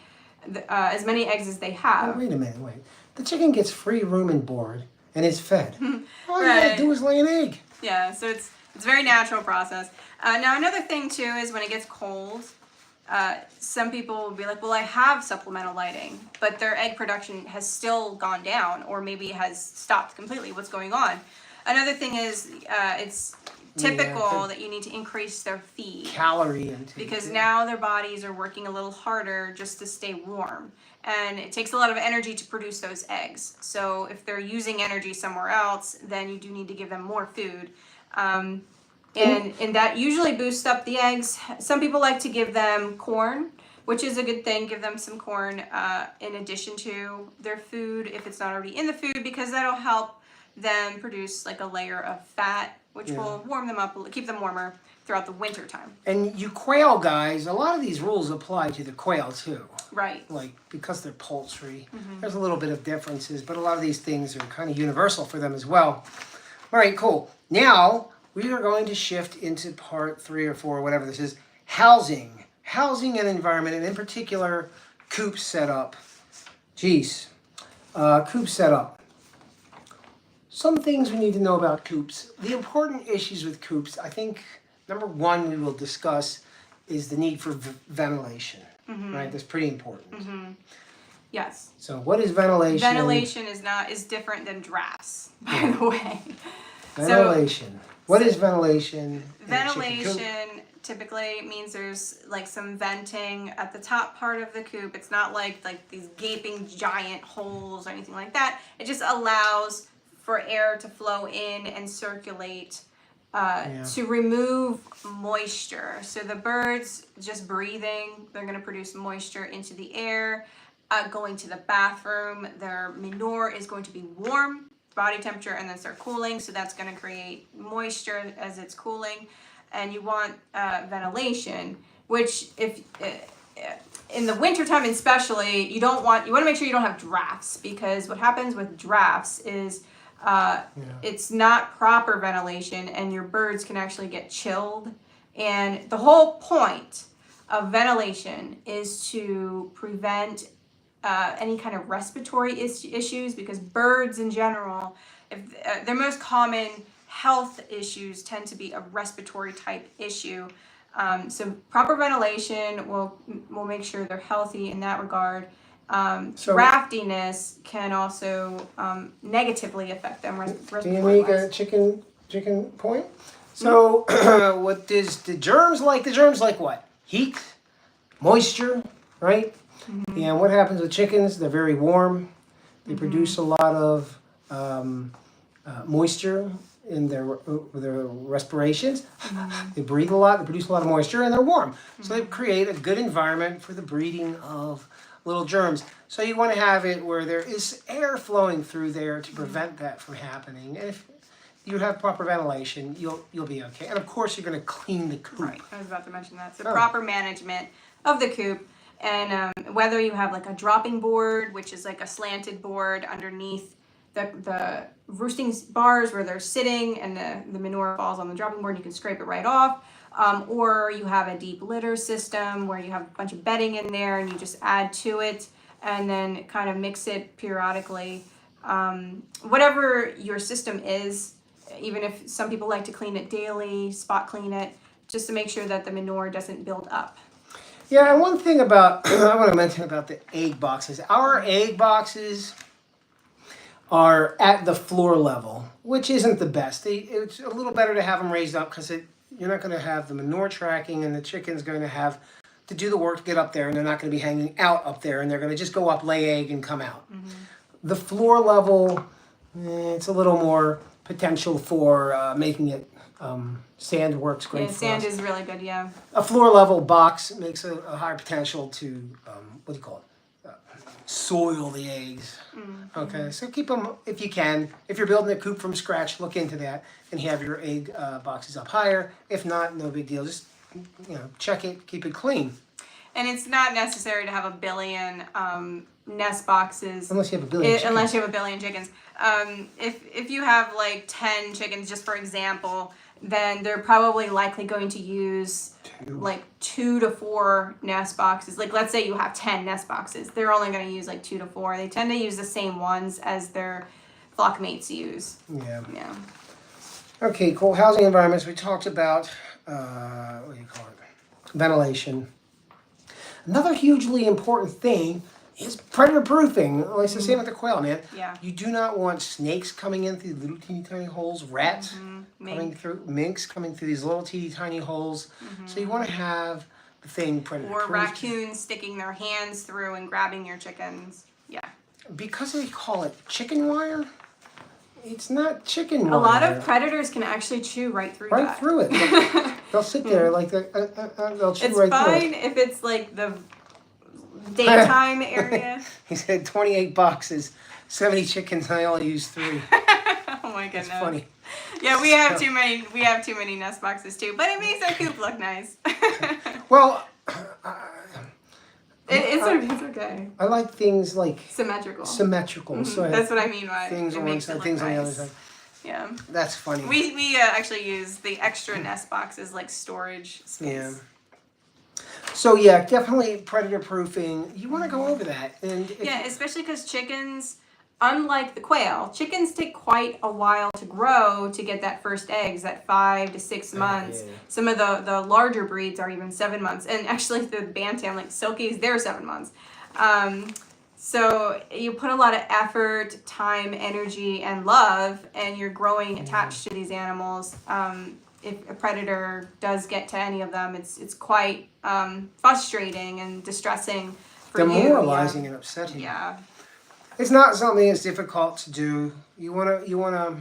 as many eggs as they Oh, have. wait a minute, wait. The chicken gets free room and board and is fed. All you Right. gotta do is lay an egg. Yeah, so it's a very natural process. Now another thing too is when it gets cold, some people will be like, well, I have supplemental lighting, but their egg production has still gone down or maybe has stopped completely. What's going on? Another thing is it's typical that you need to increase their feed. Calorie intake. Because now their bodies are working a little harder just to stay warm. And it takes a lot of energy to produce those eggs. So if they're using energy somewhere else, then you do need to give them more food. And that usually boosts up the eggs. Some people like to give them corn, which is a good thing. Give them some corn in addition to their food if it's not already in the food, because that'll help them produce like a layer of fat, which will warm them up, keep them warmer throughout the winter time. And you quail guys, a lot of these rules apply to the quail too. Right. Like, because they're poultry, there's a little bit of differences, but a lot of these things are kind of universal for them as well. All right, cool. Now, we are going to shift into part 3 or 4, whatever this is, housing. Housing and environment, and in particular, coop setup. Coop setup. Some things we need to know about coops. The important issues with coops, I think, number one we will discuss is the need for ventilation. Right, that's pretty important. Yes. So what is ventilation? Ventilation is different than drafts, by the way. Ventilation. What is ventilation? in a chicken coop? Ventilation typically means there's like some venting at the top part of the coop. It's not like these gaping giant holes or anything like that. It just allows for air to flow in and circulate to remove moisture. So the birds just breathing, they're going to produce moisture into the air. Going to the bathroom, their manure is going to be warm, body temperature, and then start cooling. So that's going to create moisture as it's cooling. And you want ventilation. which if in the wintertime especially, you want to make sure you don't have drafts, because what happens with drafts is it's not proper ventilation and your birds can actually get chilled. And the whole point of ventilation is to prevent any kind of respiratory issues, because birds in general, if their most common health issues tend to be a respiratory type issue. So proper ventilation will make sure they're healthy in that regard. Draftiness can also negatively affect them. Do you make a chicken point? So what does the germs like? The germs like what? Heat, moisture, right? Mm-hmm. And what happens with chickens? They're very warm. They produce a lot of moisture in their respirations. Mm-hmm. They breathe a lot. They produce a lot of moisture, and they're warm. Mm-hmm. So they create a good environment for the breeding of little germs. So you want to have it where there is air flowing through there to prevent that from happening. And if you have proper ventilation, you'll be okay. And of course, you're going to clean the coop. Right, I was about to mention that. So proper management of the coop, and whether you have like a dropping board, which is like a slanted board underneath the roosting bars where they're sitting, and the manure falls on the dropping board, you can scrape it right off. Or you have a deep litter system where you have a bunch of bedding in there and you just add to it and then kind of mix it periodically. Whatever your system is, even if some people like to clean it daily, spot clean it, just to make sure that the manure doesn't build up. Yeah, and one thing about, I want to mention about the egg boxes. Our egg boxes are at the floor level, which isn't the best. It's a little better to have them raised up, because you're not going to have the manure tracking, and the chicken's going to have to do the work to get up there, and they're not going to be hanging out up there, and they're going to just go up, lay egg, and come out. Mm-hmm. The floor level, it's a little more potential for making it. Sand works great. Yeah, sand is really good. Yeah. A floor level box makes a higher potential to what do you call it? Soil the eggs. Mm-hmm. Okay, so keep them if you can. If you're building a coop from scratch, look into that and have your egg boxes up higher. If not, no big deal. Just check it, keep it clean. And it's not necessary to have a billion nest boxes. Unless you have a billion chickens. Unless you have a billion chickens. If you have like 10 chickens, just for example, then they're probably likely going to use like 2 to 4 nest boxes. Like let's say you have 10 nest boxes. They're only going to use like 2 to 4. They tend to use the same ones as their flock mates use. Yeah. Yeah. Okay, cool. Housing environments. We talked about, what do you call it? Ventilation. Another hugely important thing is predator proofing. Well, it's the same with the quail, man. Yeah. You do not want snakes coming in through little teeny tiny holes, rats coming through, minks coming through these little teeny tiny holes. Mm-hmm. So you want to have the thing predator proofed. Or raccoons sticking their hands through and grabbing your chickens. Yeah. Because they call it chicken wire, it's not chicken wire. A lot of predators can actually chew right through that. Right through it. They'll sit there like they'll chew right through it. It's fine if it's like the daytime area. He said 28 boxes, 70 chickens, and I only use 3. Oh my goodness. That's funny. Yeah, we have too many. We have too many nest boxes too, but it makes our coop look nice. Well, it's okay. I like things like symmetrical. Mm-hmm. So that's what I mean by things on one side, things on the other side. Yeah. That's funny. We actually use the extra nest boxes like storage space. Yeah. So yeah, definitely predator proofing. You want to go over that, and especially because chickens, unlike the quail, chickens take quite a while to grow to get that first eggs at 5 to 6 months. Yeah. Some of the larger breeds are even 7 months, and actually the bantam like Silkies, they're 7 months. So you put a lot of effort, time, energy, and love, and you're growing attached to these animals. If a predator does get to any of them, it's quite frustrating and distressing for you. Demoralizing and upsetting. Yeah. It's not something that's difficult to do. You wanna,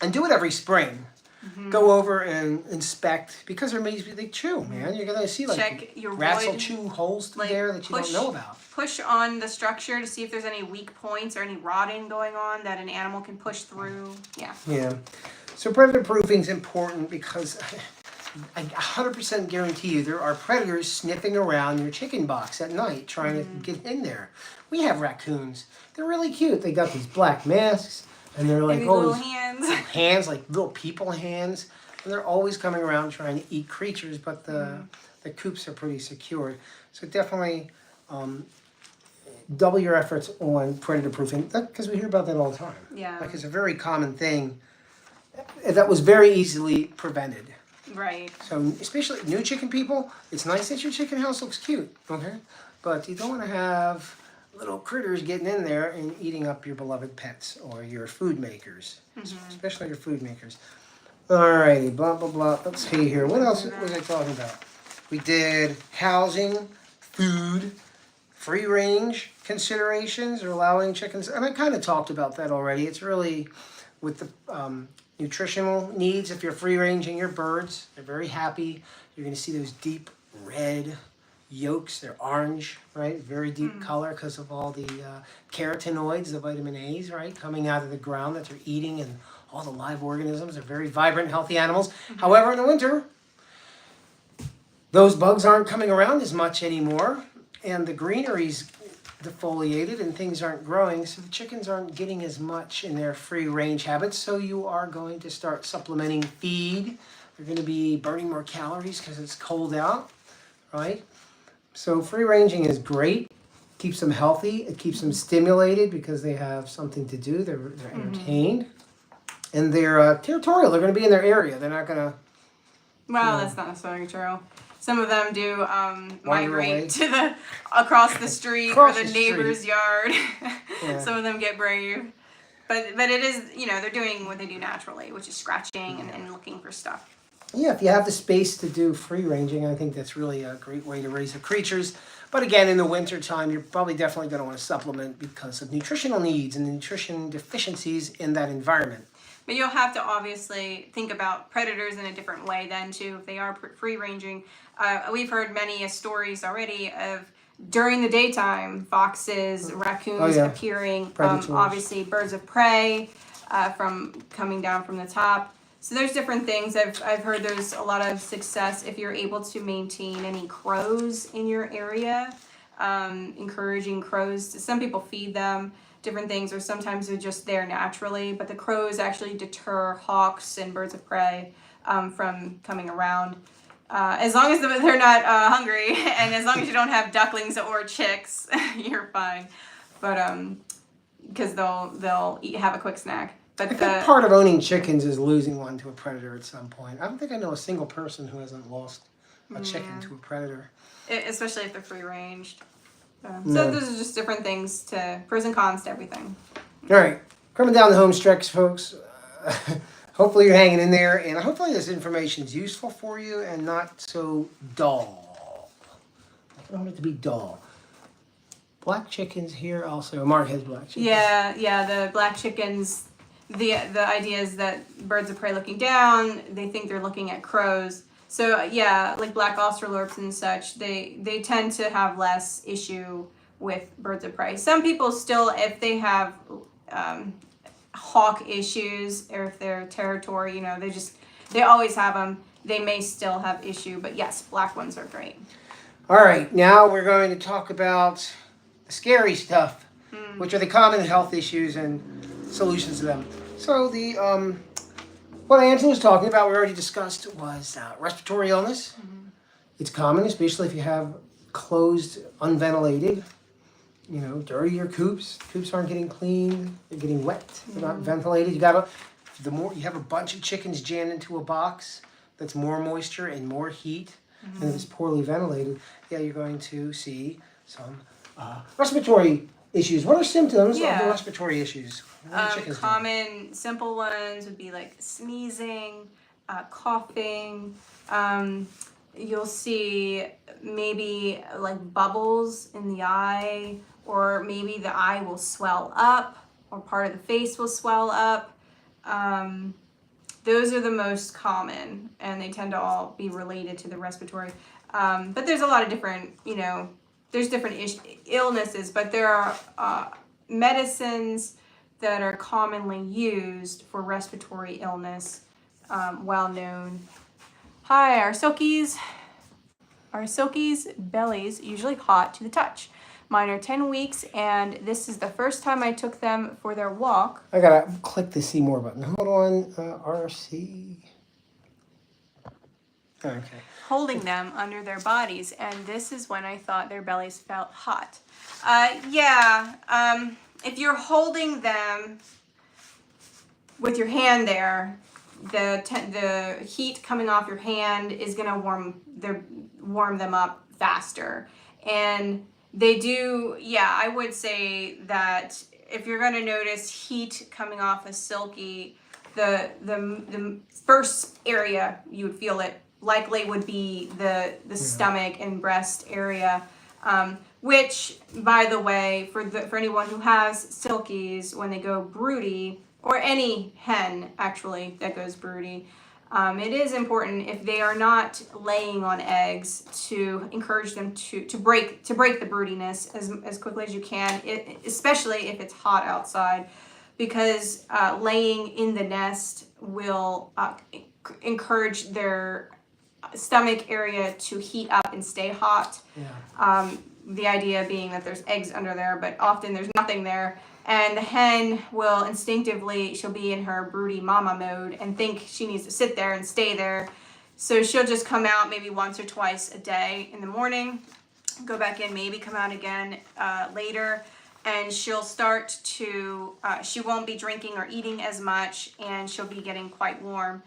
and do it every spring. Mm-hmm. Go over and inspect, because they chew, man. You're gonna see like check your rats wood, will chew holes through there that you don't know about. Push on the structure to see if there's any weak points or any rotting going on that an animal can push through. Yeah. Yeah. So predator proofing is important because I 100% guarantee you there are predators sniffing around your chicken box at night trying to get in there. We have raccoons. They're really cute. They got these black masks and they're like these all little these hands. hands, like little people hands. And they're always coming around trying to eat creatures, but the coops are pretty secured. So definitely double your efforts on predator proofing, because we hear about that all the time. Yeah. Like it's a very common thing that was very easily prevented. Right. So especially new chicken people, it's nice that your chicken house looks cute, okay? But you don't want to have little critters getting in there and eating up your beloved pets or your food makers, especially your food makers. Alrighty, blah, blah, blah. Let's see here. What else was I talking about? We did housing, food, free range considerations or allowing chickens. And I kind of talked about that already. It's really with the nutritional needs. If you're free ranging your birds, they're very happy. You're going to see those deep red yolks. They're orange, right? Very deep color because of all the carotenoids, the vitamin A's, right? Coming out of the ground that they're eating, and all the live organisms. They're very vibrant, healthy animals. However, in the winter, those bugs aren't coming around as much anymore, and the greenery's defoliated and things aren't growing, so the chickens aren't getting as much in their free range habits. So you are going to start supplementing feed. They're going to be burning more calories because it's cold out, right? So free ranging is great. Keeps them healthy. It keeps them stimulated because they have something to do. They're entertained, and they're territorial. They're going to be in their area. They're not going to. Well, that's not necessarily true. Some of them do away. migrate to the across the street Across or the the neighbor's yard. Yeah. Some of them get brave, but it is, they're doing what they do naturally, which is scratching and looking for stuff. Yeah, if you have the space to do free ranging, I think that's really a great way to raise the creatures. But again, in the winter time, you're probably definitely going to want to supplement because of nutritional needs and nutrition deficiencies in that environment. But you'll have to obviously think about predators in a different way then too, if they are free ranging. We've heard many stories already of during the daytime, foxes, raccoons appearing, obviously birds of prey from coming down from the top. So there's different things. I've heard there's a lot of success if you're able to maintain any crows in your area, encouraging crows. Some people feed them different things, or sometimes they're just there naturally, but the crows actually deter hawks and birds of prey from coming around. As long as they're not hungry, and as long as you don't have ducklings or chicks, you're fine. But because they'll have a quick snack. But I think part of owning chickens is losing one to a predator at some point. I don't think I know a single person who hasn't lost a chicken to a predator. Especially if they're free ranged. So those are just different things pros and cons to everything. All right, coming down the home stretch, folks. Hopefully you're hanging in there, and hopefully this information is useful for you and not so dull. I don't want it to be dull. Black chickens here also. Mark has black chickens. Yeah, the black chickens. The idea is that birds of prey looking down, they think they're looking at crows. So yeah, like black australorps and such, they tend to have less issue with birds of prey. Some people still, if they have hawk issues, or if they're territory, they always have them. They may still have issue, but yes, black ones are great. All right, now we're going to talk about the scary stuff, which are the common health issues and solutions to them. So the what Anthony was talking about, we already discussed, was respiratory illness. It's common, especially if you have closed, unventilated, dirtier coops. Coops aren't getting cleaned; they're getting wet. They're not ventilated. The more you have a bunch of chickens jammed into a box, that's more moisture and more heat, and if it's poorly ventilated, you're going to see some respiratory issues. What are symptoms of the respiratory issues? Common simple ones would be like sneezing, coughing. You'll see maybe like bubbles in the eye, or maybe the eye will swell up, or part of the face will swell up. Those are the most common, and they tend to all be related to the respiratory. But there's a lot of different, there's different illnesses, but there are medicines that are commonly used for respiratory illness, well known. Hi, our silkies' bellies usually hot to the touch. Mine are 10 weeks, and this is the first time I took them for their walk. I gotta click the see more button. Hold on, RC. Okay. Holding them under their bodies, and this is when I thought their bellies felt hot. If you're holding them with your hand there, the heat coming off your hand is gonna warm them up faster. And they do, I would say that if you're gonna notice heat coming off a silky, the first area you would feel it likely would be the stomach and breast area, which, by the way, for anyone who has silkies, when they go broody, or any hen actually that goes broody, it is important, if they are not laying on eggs, to encourage them to break the broodiness as quickly as you can, especially if it's hot outside, because laying in the nest will encourage their stomach area to heat up and stay hot. The idea being that there's eggs under there, but often there's nothing there. And the hen will instinctively, she'll be in her broody mama mode and think she needs to sit there and stay there. So she'll just come out maybe once or twice a day in the morning, go back in, maybe come out again later. And she'll start to, she won't be drinking or eating as much, and she'll be getting quite warm.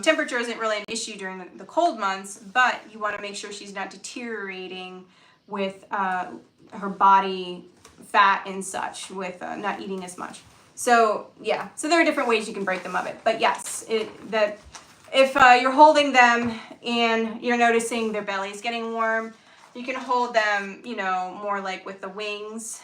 Temperature isn't really an issue during the cold months, but you want to make sure she's not deteriorating with her body fat and such, with not eating as much. So so there are different ways you can break them of it. But yes, if you're holding them and you're noticing their belly's getting warm, you can hold them, more like with the wings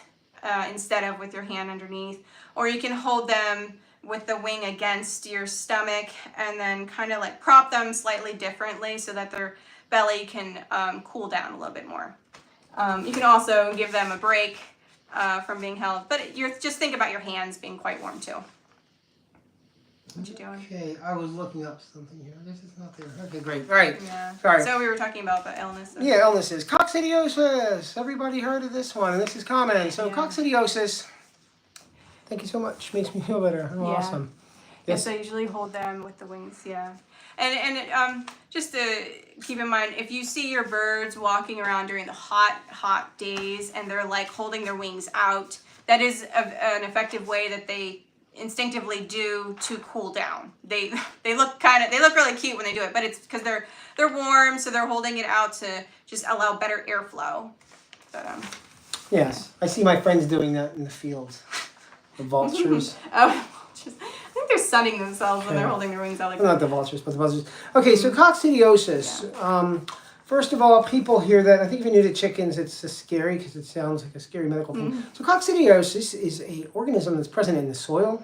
instead of with your hand underneath, or you can hold them with the wing against your stomach and then kind of like prop them slightly differently so that their belly can cool down a little bit more. You can also give them a break from being held, but just think about your hands being quite warm too. What you doing? Okay, I was looking up something here. This is not there. Okay, great. All right. Yeah. Sorry. So we were talking about the illnesses. Yeah, illnesses. Coccidiosis. Everybody heard of this one, and this is common. So coccidiosis. Thank you so much. Makes me feel better. Oh, awesome. Yes, I usually hold them with the wings. Yeah. And just to keep in mind, if you see your birds walking around during the hot days and they're like holding their wings out, that is an effective way that they instinctively do to cool down. They look really cute when they do it, but it's because they're warm, so they're holding it out to just allow better airflow. But yes, I see my friends doing that in the fields. The vultures. I think they're sunning themselves when they're holding their wings out like that. Not the vultures, but the buzzards. Okay, so coccidiosis. Yeah. First of all, people hear that. I think if you're new to chickens, it's scary because it sounds like a scary medical thing. So coccidiosis is an organism that's present in the soil,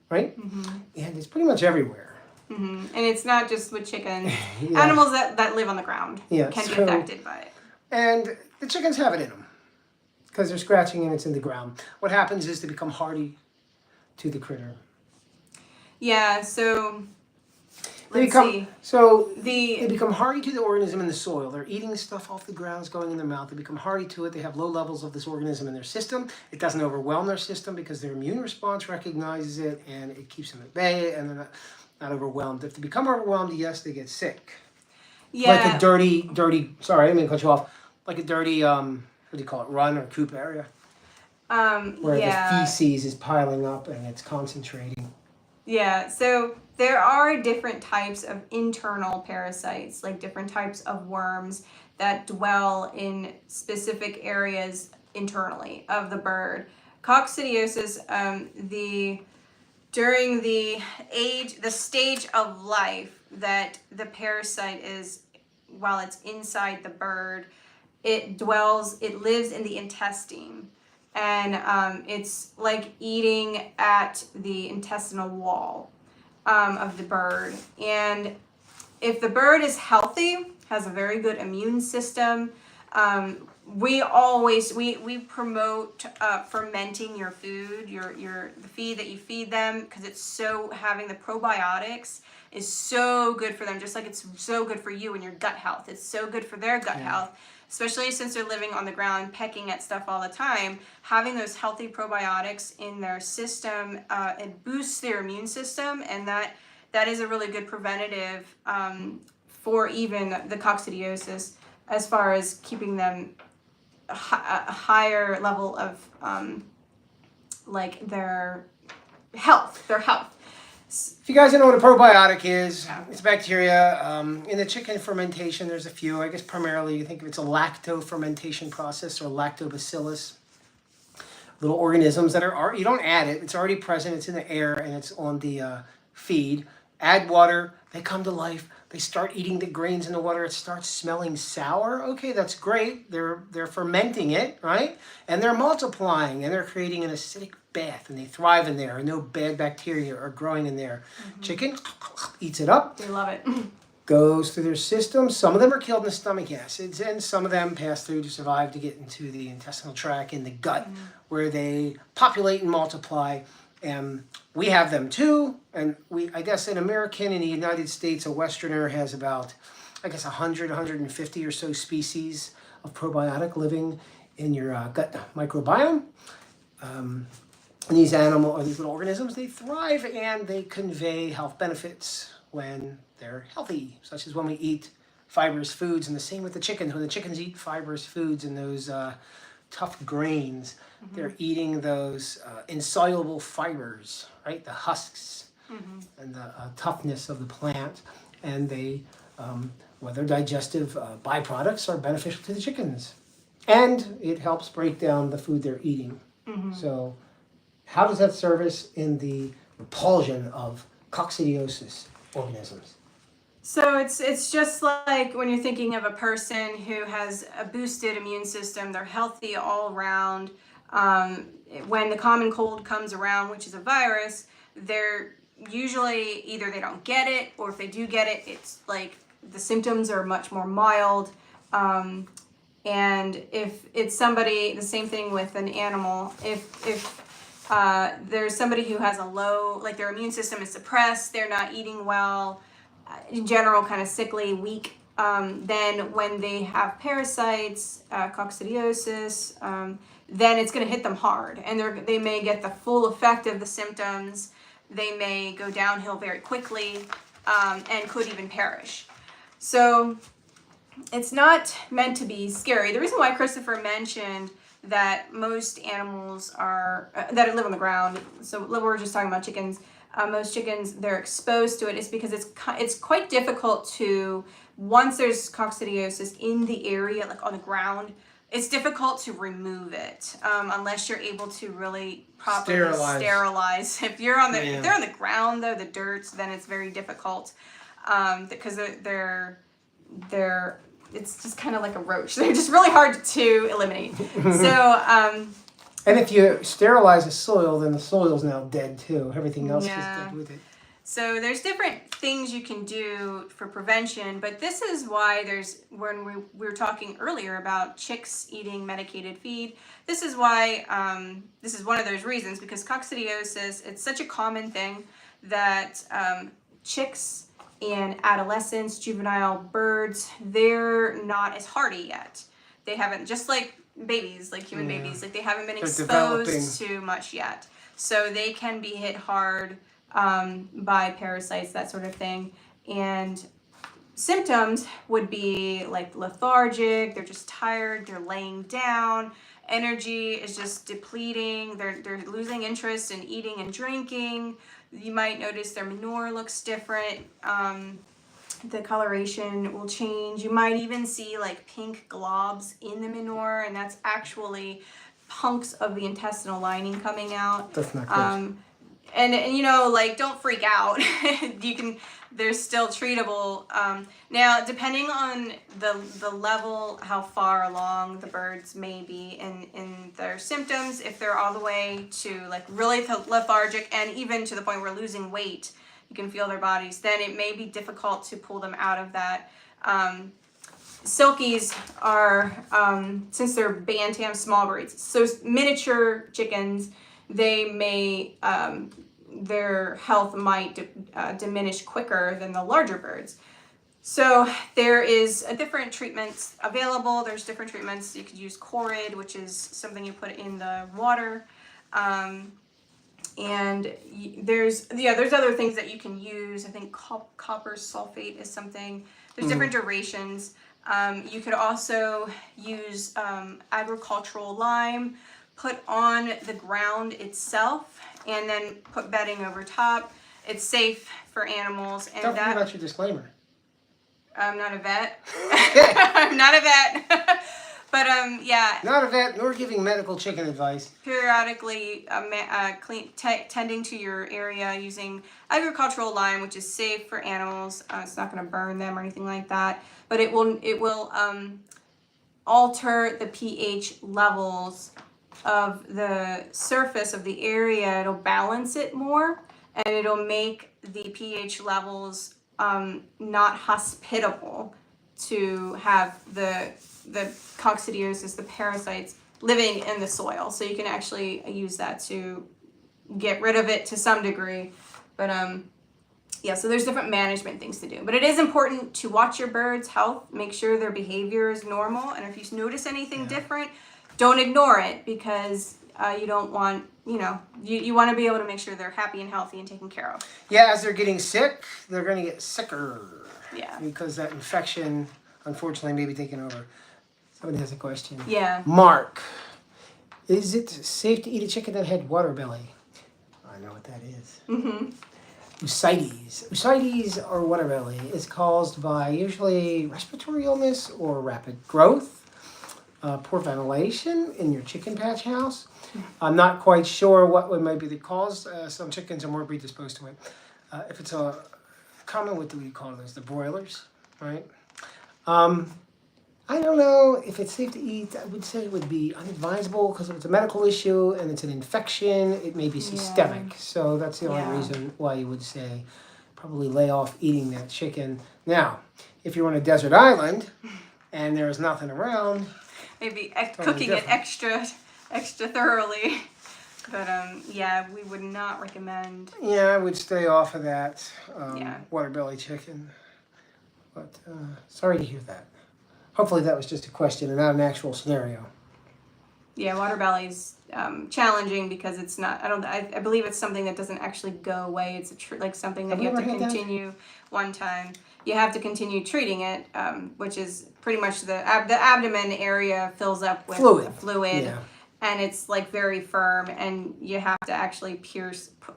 right? And it's pretty much everywhere. And it's not just with chickens. Animals that live on the ground can be affected by it. And the chickens have it in them because they're scratching and it's in the ground. What happens is they become hardy to the critter. Yeah, so they become hardy to the organism in the soil. They're eating stuff off the ground, it's going in their mouth. They become hardy to it. They have low levels of this organism in their system. It doesn't overwhelm their system because their immune response recognizes it and it keeps them at bay, and they're not overwhelmed. If they become overwhelmed, yes, they get sick. Yeah. Like a dirty, sorry, I didn't mean to cut you off. Like a dirty, what do you call it, run or coop area? Where the feces is piling up and it's concentrating. Yeah, so there are different types of internal parasites, like different types of worms that dwell in specific areas internally of the bird. Coccidiosis, during the stage of life that the parasite is, while it's inside the bird, it lives in the intestine. And it's like eating at the intestinal wall of the bird. And if the bird is healthy, has a very good immune system, We promote fermenting your food, the feed that you feed them, because it's so, having the probiotics is so good for them, just like it's so good for you and your gut health. It's so good for their gut health, especially since they're living on the ground pecking at stuff all the time. Having those healthy probiotics in their system, it boosts their immune system, and that is a really good preventative for even the coccidiosis, as far as keeping them a higher level of like their health. If you guys don't know what a probiotic is, it's bacteria. In the chicken fermentation, there's a few. I guess primarily you think of it's a lacto-fermentation process, or lactobacillus. Little organisms that are, you don't add it, it's already present, it's in the air, and it's on the feed. Add water, they come to life. They start eating the grains in the water. It starts smelling sour. Okay, that's great. They're fermenting it, right? And they're multiplying, and they're creating an acidic bath, and they thrive in there, and no bad bacteria are growing in there. Chicken eats it up. They love it. Goes through their system. Some of them are killed in the stomach acids, and some of them pass through to survive to get into the intestinal tract in the gut, where they populate and multiply. And we have them too, and I guess an American in the United States, a Westerner, has about, 100, 150 or so species of probiotic living in your gut microbiome. And these little organisms, they thrive and they convey health benefits when they're healthy, such as when we eat fibrous foods, and the same with the chickens. When the chickens eat fibrous foods and those tough grains, they're eating those insoluble fibers, right? The husks and the toughness of the plant, and they, their digestive byproducts are beneficial to the chickens, and it helps break down the food they're eating. So, how does that service in the repulsion of coccidiosis organisms? So it's just like when you're thinking of a person who has a boosted immune system, they're healthy all around. When the common cold comes around, which is a virus, they're usually either they don't get it, or if they do get it, it's like the symptoms are much more mild. And if it's somebody, the same thing with an animal, if there's somebody who has a low, like their immune system is suppressed, they're not eating well, in general kind of sickly, weak, then when they have parasites, coccidiosis, then it's going to hit them hard, and they may get the full effect of the symptoms. They may go downhill very quickly, and could even perish. So it's not meant to be scary. The reason why Christopher mentioned that most animals that live on the ground, so we're just talking about chickens, most chickens, they're exposed to it, is because it's quite difficult to, once there's coccidiosis in the area, like on the ground, it's difficult to remove it, unless you're able to really properly sterilize. If they're on the ground though, the dirt, then it's very difficult, because they're it's just kind of like a roach. They're just really hard to eliminate. So, and if you sterilize the soil, then the soil's now dead too. Everything else is dead with it. So there's different things you can do for prevention, but this is why when we were talking earlier about chicks eating medicated feed, this is why, this is one of those reasons, because coccidiosis, it's such a common thing that chicks and adolescents, juvenile birds, they're not as hardy yet. They haven't, just like babies, like human babies, like they haven't been exposed to much yet. So they can be hit hard by parasites, that sort of thing. And symptoms would be like lethargic, they're just tired, they're laying down, energy is just depleting, they're losing interest in eating and drinking. You might notice their manure looks different. The coloration will change. You might even see like pink globs in the manure, and that's actually hunks of the intestinal lining coming out. That's not good. And you know, like, don't freak out. They're still treatable. Now, depending on the level, how far along the birds may be in their symptoms, if they're all the way to like really lethargic and even to the point where losing weight, you can feel their bodies, then it may be difficult to pull them out of that. silkies are, since they're bantam small breeds, so miniature chickens, they may, their health might diminish quicker than the larger birds. So there is a different treatments available. There's different treatments. You could use Corid, which is something you put in the water. And there's other things that you can use. I think copper sulfate is something. There's different durations. You could also use agricultural lime, put on the ground itself, and then put bedding over top. It's safe for animals. And don't forget about your disclaimer. I'm not a vet. I'm not a vet. But yeah. Not a vet, nor giving medical chicken advice. Periodically tending to your area using agricultural lime, which is safe for animals. It's not going to burn them or anything like that. But it will alter the pH levels of the surface of the area. It'll balance it more, and it'll make the pH levels not hospitable to have the coccidiosis, the parasites, living in the soil. So you can actually use that to get rid of it to some degree. But yeah, so there's different management things to do. But it is important to watch your bird's health, make sure their behavior is normal, and if you notice anything different, don't ignore it, because you don't want, you want to be able to make sure they're happy and healthy and taken care of. Yeah, as they're getting sick, they're going to get sicker. Yeah. Because that infection, unfortunately, may be taking over. Somebody has a question. Yeah. Mark, is it safe to eat a chicken that had water belly? I know what that is. Mm-hmm. Ascites. Ascites or water belly is caused by usually respiratory illness or rapid growth, poor ventilation in your chicken patch house. I'm not quite sure what might be the cause. Some chickens are more predisposed to it. If it's a common, what do we call those? The broilers, right? I don't know if it's safe to eat. I would say it would be unadvisable, because if it's a medical issue and it's an infection, it may be systemic. So that's the only reason why you would say probably lay off eating that chicken. Now, if you're on a desert island and there's nothing around, Maybe totally cooking different. it extra thoroughly. But yeah, we would not recommend. yeah, I would stay off of that Yeah. water belly chicken. But sorry to hear that. Hopefully that was just a question and not an actual scenario. Yeah, water belly's challenging because it's not. I believe it's something that doesn't actually go away. It's like something that Have you you have to ever had that? continue one time. You have to continue treating it, which is pretty much the abdomen area fills up with fluid, Yeah. and it's like very firm, and you have to actually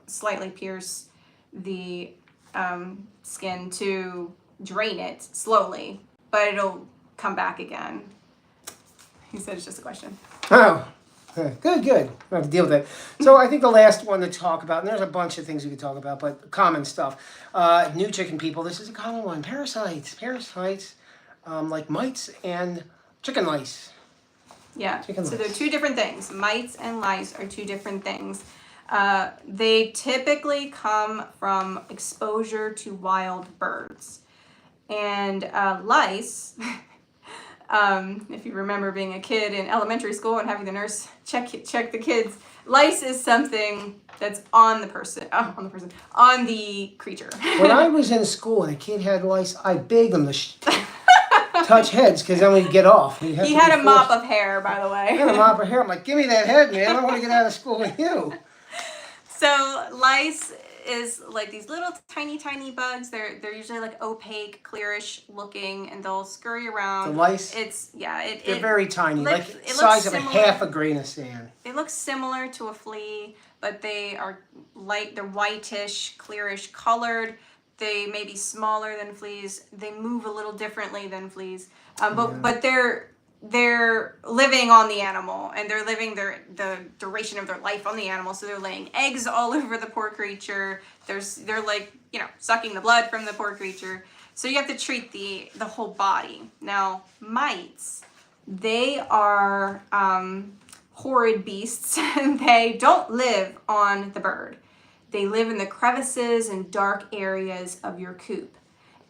slightly pierce the skin to drain it slowly, but it'll come back again. He said it's just a question. Oh, good. I have to deal with that. So I think the last one to talk about, and there's a bunch of things we could talk about, but common stuff. New chicken people, this is a common one. Parasites, like mites and chicken lice. Yeah, Chicken so lice. they're two different things. Mites and lice are two different things. They typically come from exposure to wild birds. And lice, if you remember being a kid in elementary school and having the nurse check the kids, lice is something that's on the creature. When I was in school and a kid had lice, I begged them to touch heads, because then we'd get off. He had a mop of hair, by the way. I had a mop of hair. I'm like, give me that head, man. I want to get out of school with you. So lice is like these little tiny bugs. They're usually like opaque, clearish looking, and they'll scurry around. The lice? They're very tiny, like it size looks of similar. half a grain of sand. They look similar to a flea, but they are they're whitish, clearish colored. They may be smaller than fleas. They move a little differently than fleas. But they're living on the animal, and they're living the duration of their life on the animal. So they're laying eggs all over the poor creature. They're like, sucking the blood from the poor creature. So you have to treat the whole body. Now, mites, they are horrid beasts. They don't live on the bird. They live in the crevices and dark areas of your coop.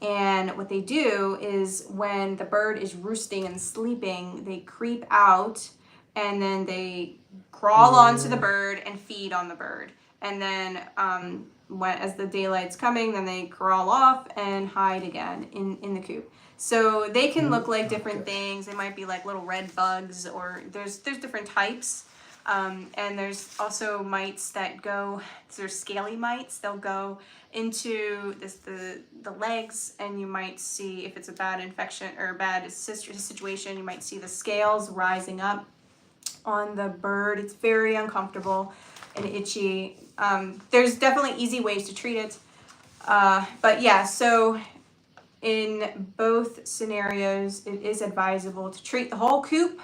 And what they do is when the bird is roosting and sleeping, they creep out and then they crawl onto the bird and feed on the bird. And then as the daylight's coming, then they crawl off and hide again in the coop. So they can look like different things. They might be like little red bugs, or there's different types. And there's also mites that go, there's scaly mites, they'll go into the legs, and you might see, if it's a bad infection or a bad situation, you might see the scales rising up on the bird. It's very uncomfortable and itchy. There's definitely easy ways to treat it. But yeah, so in both scenarios, it is advisable to treat the whole coop,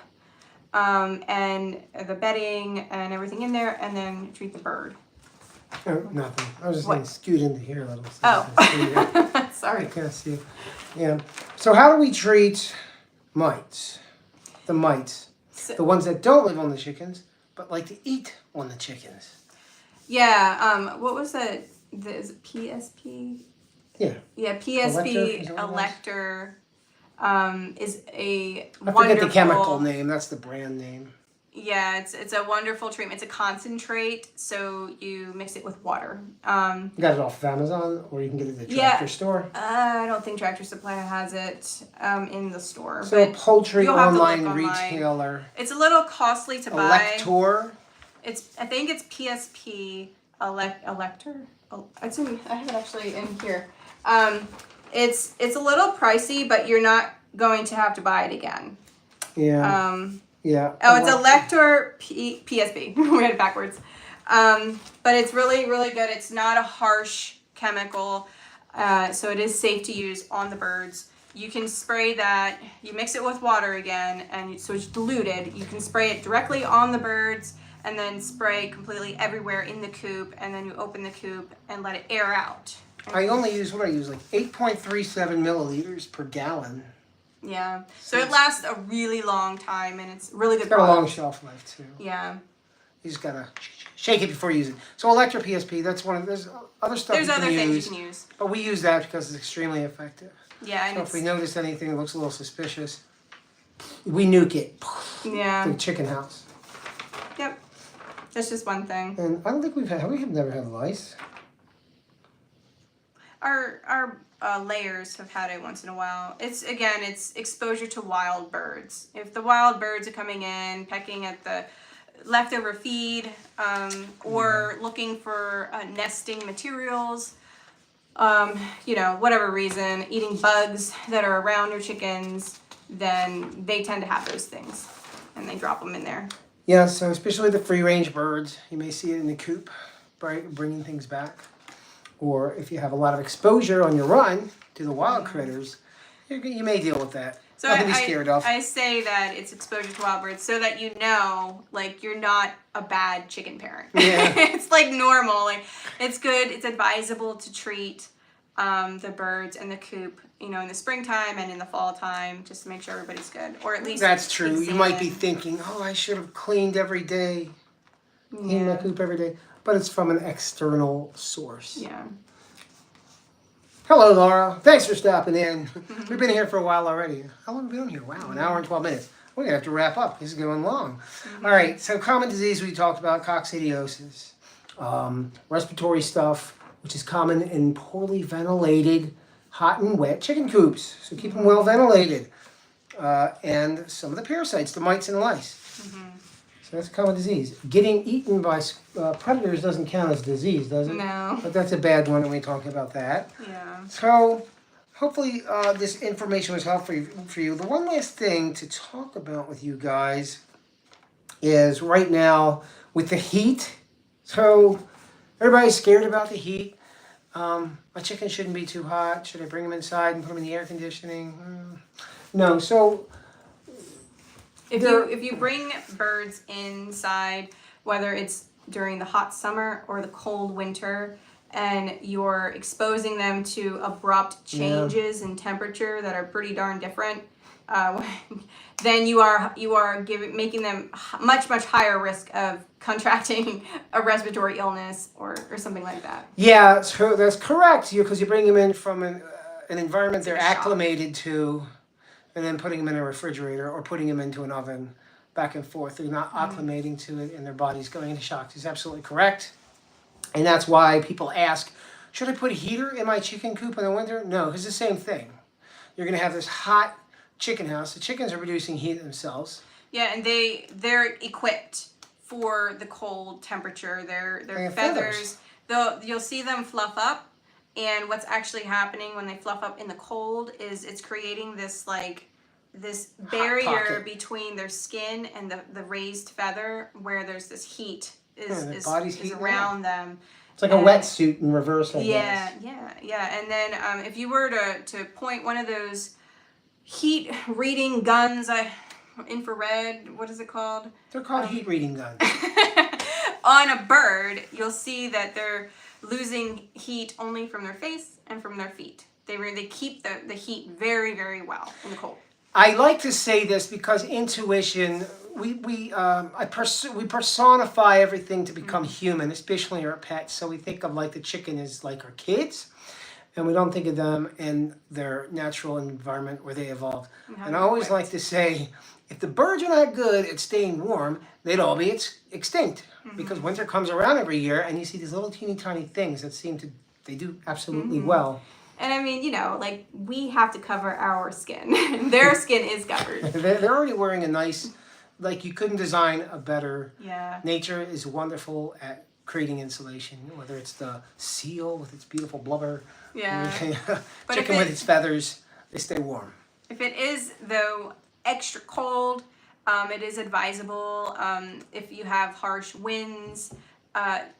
and the bedding and everything in there, and then treat the bird. Oh, nothing. I was just going to scoot into here a little. So Oh, sorry. I can't see. Yeah. So how do we treat mites? The mites. The ones that don't live on the chickens, but like to eat on the chickens. Yeah. What was that? Is it PSP? Yeah. Yeah, PSP Elector is a wonderful... I forget the chemical name. That's the brand name. Yeah, it's a wonderful treatment. It's a concentrate, so you mix it with water. You got it off of Amazon, or you can get it at the Tractor store? I don't think Tractor Supply has it in the store. So but Poultry online retailer. It's a little costly to buy. Elector? I think it's PSP Elector. I have it actually in here. It's a little pricey, but you're not going to have to buy it again. Yeah. Yeah. Oh, it's Elector PSP. We had it backwards. But it's really, really good. It's not a harsh chemical, so it is safe to use on the birds. You can spray that. You mix it with water again, and so it's diluted. You can spray it directly on the birds, and then spray completely everywhere in the coop, and then you open the coop and let it air out. I only use, like 8.37 milliliters per gallon. Yeah. So it lasts a really long time, and it's really good. It's got a long shelf life too. Yeah. You just gotta shake it before you use it. So Electra PSP, that's one of, there's other stuff There's other things you can use. But we use that because it's extremely effective. Yeah. And so if we notice anything that looks a little suspicious, we nuke it. Yeah. To the chicken house. Yep. That's just one thing. And I don't think we have never had lice. Our layers have had it once in a while. It's exposure to wild birds. If the wild birds are coming in, pecking at the leftover feed, or looking for nesting materials, whatever reason, eating bugs that are around your chickens, then they tend to have those things, and they drop them in there. Yeah, so especially the free-range birds, you may see it in the coop, bringing things back. Or if you have a lot of exposure on your run to the wild critters, you may deal with that. So nothing to be scared of. I say that it's exposure to wild birds so that you know, like, you're not a bad chicken parent. Yeah. It's like normal. Like, it's good. It's advisable to treat the birds and the coop, in the springtime and in the fall time, just to make sure everybody's good. Or at least that's true. You might be thinking, I should have cleaned every day. Clean my coop every day. But it's from an external source. Yeah. Hello, Laura. Thanks for stopping in. We've been here for a while already. How long have we been here? Wow, an hour and 12 minutes. We're going to have to wrap up. This is going long. All right, so common disease we talked about, coccidiosis. Respiratory stuff, which is common in poorly ventilated, hot and wet chicken coops. So keep them well ventilated. And some of the parasites, the mites and lice. So that's a common disease. Getting eaten by predators doesn't count as disease, does it? No. But that's a bad one, and we talk about that. Yeah. So hopefully this information was helpful for you. The one last thing to talk about with you guys is right now with the heat. So everybody's scared about the heat. My chicken shouldn't be too hot. Should I bring them inside and put them in the air conditioning? No. So if you bring birds inside, whether it's during the hot summer or the cold winter, and you're exposing them to abrupt changes in temperature that are pretty darn different, then you are making them much higher risk of contracting a respiratory illness or something like that. Yeah, so that's correct. Because you bring them in from an an environment they're like a shock. acclimated to, and then putting them in a refrigerator or putting them into an oven back and forth. They're not acclimating to it, and their body's going into shock. It's absolutely correct. And that's why people ask, should I put a heater in my chicken coop in the winter? No, it's the same thing. You're going to have this hot chicken house. The chickens are producing heat themselves. Yeah, and they're equipped for the cold temperature. Their feathers. You'll see them fluff up, and what's actually happening when they fluff up in the cold is it's creating this barrier between their skin and the raised feather, where there's this heat is around them. It's like a wetsuit in reverse. Yeah. And then if you were to point one of those heat reading guns, infrared, what is it called? They're called heat reading guns. On a bird, you'll see that they're losing heat only from their face and from their feet. They keep the heat very, very well in the cold. I like to say this because intuition, we personify everything to become human, especially our pets. So we think of like the chicken as like our kids, and we don't think of them in their natural environment where they evolved. And I always like to say, if the birds are not good at staying warm, they'd all be extinct, because winter comes around every year, and you see these little teeny tiny things that they do absolutely well. And I mean, like we have to cover our skin. Their skin is covered. They're already wearing a nice, like you couldn't design a better. Yeah. Nature is wonderful at creating insulation, whether it's the seal with its beautiful blubber. Yeah. But chicken with its feathers, they stay warm. If it is, though, extra cold, it is advisable if you have harsh winds,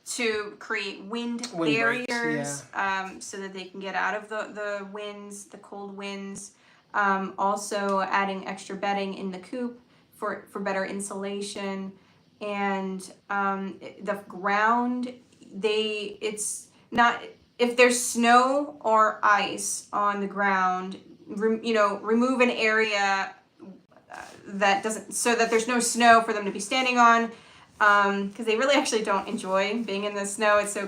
to create wind barriers, breaks, so that they can get out of the winds, the cold winds. Also adding extra bedding in the coop for better insulation. And the ground, it's not, if there's snow or ice on the ground, remove an area that doesn't, so that there's no snow for them to be standing on. Because they really actually don't enjoy being in the snow. It's so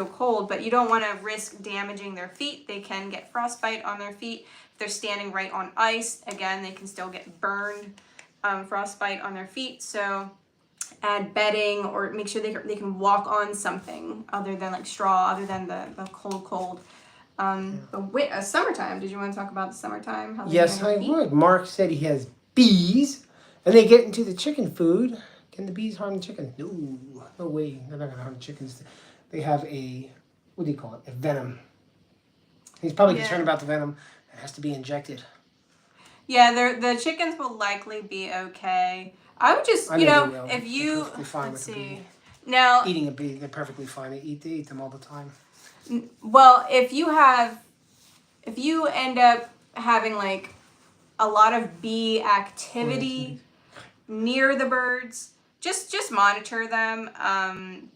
cold, but you don't want to risk damaging their feet. They can get frostbite on their feet. If they're standing right on ice, again, they can still get burned, frostbite on their feet. So add bedding, or make sure they can walk on something other than like straw, other than the cold. Summertime. Did you want to talk about the summertime? How Yes, I would. Mark said he has bees, and they get into the chicken food. Can the bees harm the chicken? No way. They're not going to harm the chickens. They have what do you call it? A venom. He's probably concerned about the venom. It has to be injected. Yeah, the chickens will likely be okay. I would just, if you, let's see. Now, eating a bee, they're perfectly fine. They eat them all the time. Well, if you end up having like a lot of bee activity near the birds, just monitor them,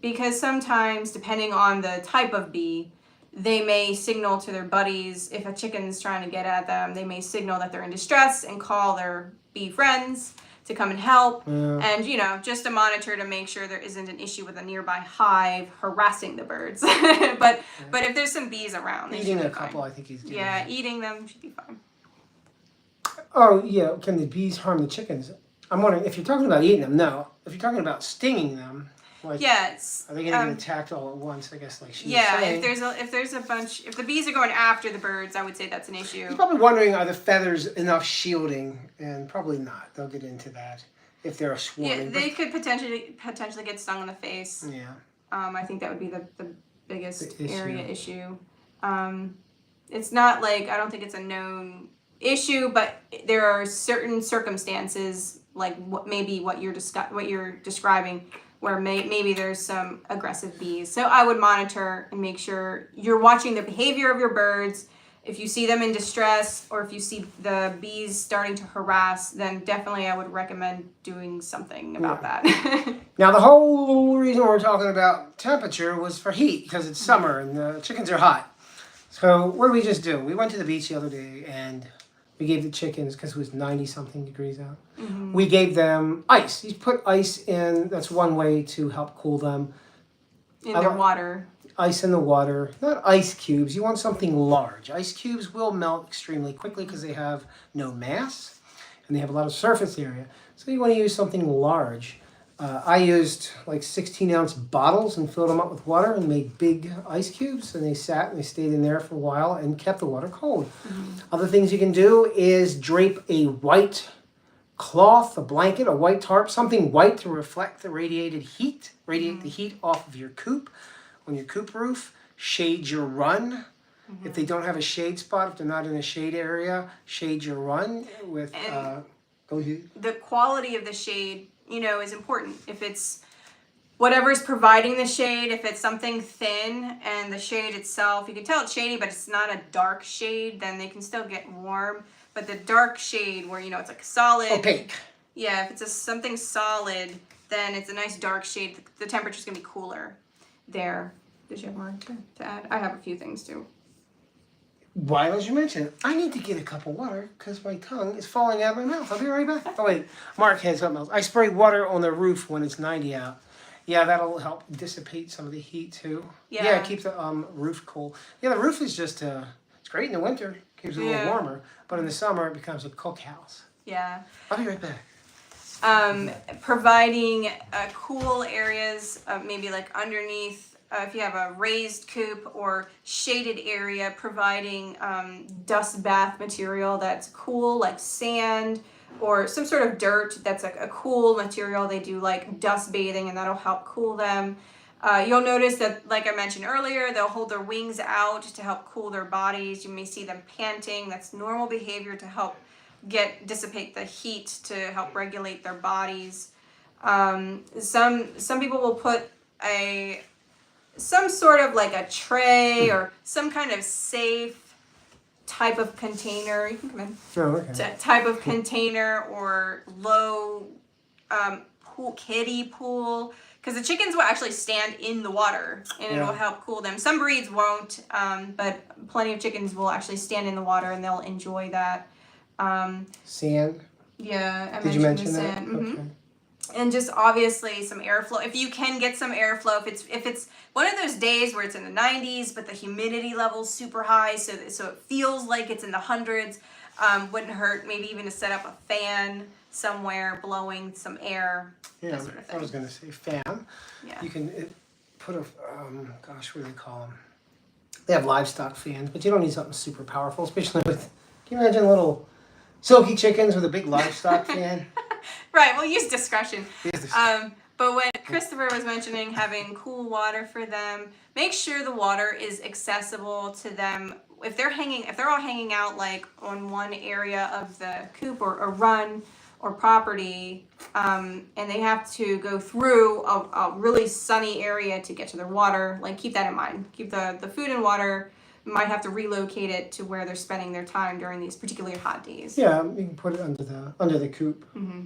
because sometimes, depending on the type of bee, they may signal to their buddies. If a chicken's trying to get at them, they may signal that they're in distress and call their bee friends to come and help. And just to monitor to make sure there isn't an issue with a nearby hive harassing the birds. but if there's some bees around, eating a couple, I think he's doing. Yeah, eating them should be fine. Oh yeah, can the bees harm the chickens? I'm wondering if you're talking about eating them. No, if you're talking about stinging them, like, yes, are they going to get attacked all at once? I guess, like she was if saying. there's a bunch, if the bees are going after the birds, I would say that's an issue. You're probably wondering, are the feathers enough shielding? And probably not. They'll get into that if they're swarming. Yeah, they could potentially get stung in the face. Yeah. I think that would be the biggest area issue. It's not like, I don't think it's a known issue, but there are certain circumstances, like what you're describing, where maybe there's some aggressive bees. So I would monitor and make sure you're watching the behavior of your birds. If you see them in distress, or if you see the bees starting to harass, then definitely I would recommend doing something about that. Now, the whole reason we're talking about temperature was for heat, because it's summer and the chickens are hot. So what did we just do? We went to the beach the other day, and we gave the chickens, because it was 90-something degrees out, we gave them ice. You put ice in. That's one way to help cool them. In their water. ice in the water, not ice cubes. You want something large. Ice cubes will melt extremely quickly because they have no mass and they have a lot of surface area. So you want to use something large. I used like 16-ounce bottles and filled them up with water and made big ice cubes, and they sat and they stayed in there for a while and kept the water cold. Other things you can do is drape a white cloth, a blanket, a white tarp, something white to reflect the radiate the heat off of your coop. On your coop roof, shade your run. If they don't have a shade spot, if they're not in a shade area, shade your run with, go ahead. The quality of the shade, is important. If it's whatever's providing the shade, if it's something thin and the shade itself, you can tell it's shady, but it's not a dark shade, then they can still get warm. But the dark shade where, it's like solid. Opaque. Yeah, if it's something solid, then it's a nice dark shade. The temperature's going to be cooler there. Did you have more to add? I have a few things too. Why did you mention it? I need to get a cup of water because my tongue is falling out of my mouth. I'll be right back. Oh, wait. Mark has something else. I spray water on the roof when it's 90 out. Yeah, that'll help dissipate some of the heat, too. Yeah, keep the roof cool. Yeah, the roof is just, it's great in the winter. Keeps it a little warmer. But in the summer, it becomes a cookhouse. Yeah. I'll be right back. Providing cool areas, maybe like underneath. If you have a raised coop or shaded area, providing dust bath material that's cool, like sand or some sort of dirt that's a cool material. They do like dust bathing, and that'll help cool them. You'll notice that, like I mentioned earlier, they'll hold their wings out to help cool their bodies. You may see them panting. That's normal behavior to help dissipate the heat to help regulate their bodies. Some people will put some sort of like a tray or some kind of safe type of container. You can come in. Oh, okay. Type of container or low kiddie pool, because the chickens will actually stand in the water and it'll help cool them. Some breeds won't, but plenty of chickens will actually stand in the water and they'll enjoy that. Sand? Yeah, Did you mention that? Sand. Okay. And just obviously some airflow. If you can get some airflow, if it's one of those days where it's in the 90s, but the humidity level's super high, so it feels like it's in the hundreds, wouldn't hurt. Maybe even to set up a fan somewhere, blowing some air. Yeah, that sort of thing. I was going to say fan. Yeah. You can put a, what do they call them? They have livestock fans, but you don't need something super powerful, especially with, can you imagine little silky chickens with a big livestock fan? Right, we'll use discretion. But when Christopher was mentioning having cool water for them, make sure the water is accessible to them. If they're all hanging out like on one area of the coop or run or property, and they have to go through a really sunny area to get to their water, like keep that in mind. Keep the food and water. Might have to relocate it to where they're spending their time during these particularly hot days. Yeah, you can put it under the coop. Mm-hmm.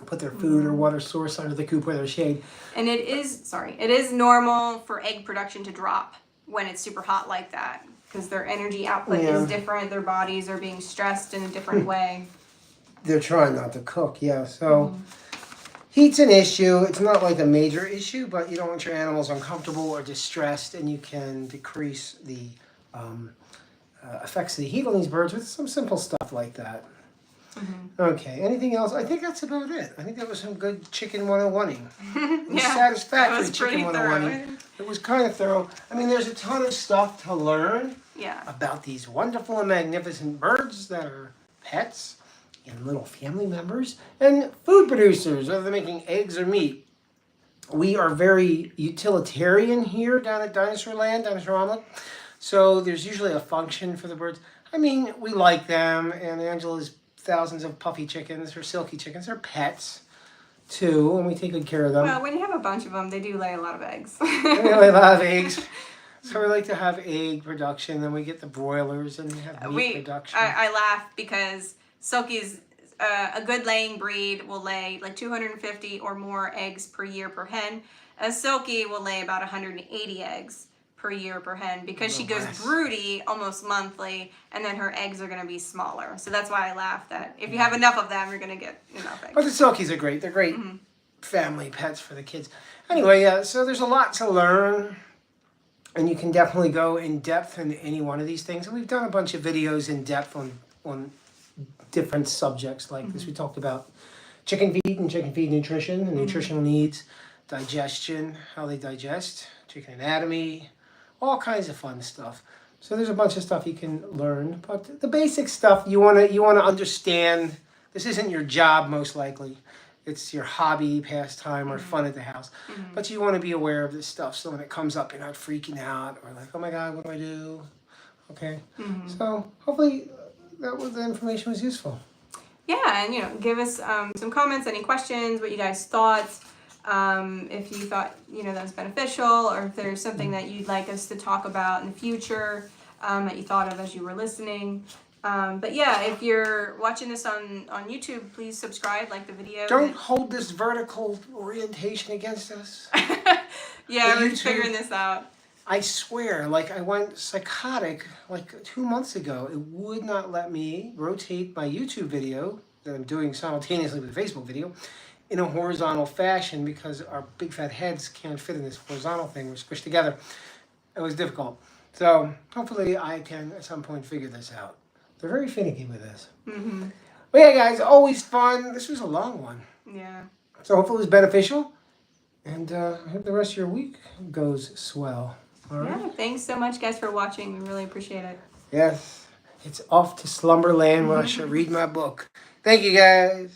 Put their food or water source under the coop where there's shade. And it is normal for egg production to drop when it's super hot like that, because their energy output is different. Their bodies are being stressed in a different way. They're trying not to cook, yeah. So heat's an issue. It's not like a major issue, but you don't want your animals uncomfortable or distressed, and you can decrease the effects of the heat on these birds with some simple stuff like that. Okay, anything else? I think that's about it. I think that was some good chicken 101-ing. Satisfactory chicken 101-ing. It was kind of thorough. I mean, there's a ton of stuff to learn about these wonderful and magnificent birds that are pets and little family members and food producers, whether they're making eggs or meat. We are very utilitarian here down at Dinosaur Land, Dinosaur Omelette. So there's usually a function for the birds. I mean, we like them, and Angela's thousands of puffy chickens or silky chickens. They're pets, too, and we take good care of them. Well, when you have a bunch of them, they do lay a lot of eggs. They lay a lot of eggs. So we like to have egg production, then we get the broilers, and we have meat production. I laugh because Silky's a good laying breed will lay like 250 or more eggs per year per hen. A Silky will lay about 180 eggs per year per hen because she goes broody almost monthly, and then her eggs are going to be smaller. So that's why I laugh that if you have enough of them, you're going to get enough eggs. But the Silkies are great. They're great family pets for the kids. Anyway, so there's a lot to learn. And you can definitely go in depth in any one of these things. And we've done a bunch of videos in depth on different subjects like this. We talked about chicken feed and chicken feed nutrition and nutritional needs, digestion, how they digest, chicken anatomy, all kinds of fun stuff. So there's a bunch of stuff you can learn, but the basic stuff you wanna understand. This isn't your job most likely. It's your hobby, pastime, or fun at the house. But you want to be aware of this stuff so when it comes up, you're not freaking out or like, oh my God, what do I do? Okay. So hopefully the information was useful. Yeah, and give us some comments, any questions, what you guys thought. If you thought that was beneficial, or if there's something that you'd like us to talk about in the future that you thought of as you were listening. But yeah, if you're watching this on YouTube, please subscribe, like the video. Don't hold this vertical orientation against us. Yeah, The we're YouTube- figuring this out. I swear, like I went psychotic like 2 months ago. It would not let me rotate my YouTube video that I'm doing simultaneously with the Facebook video in a horizontal fashion because our big fat heads can't fit in this horizontal thing. We're squished together. It was difficult. So hopefully I can at some point figure this out. They're very finicky with this. But yeah, guys, always fun. This was a long one. Yeah. So hopefully it was beneficial. And I hope the rest of your week goes swell. All right? Yeah, thanks so much, guys, for watching. We really appreciate it. Yes. It's off to slumberland where I shall read my book. Thank you, guys.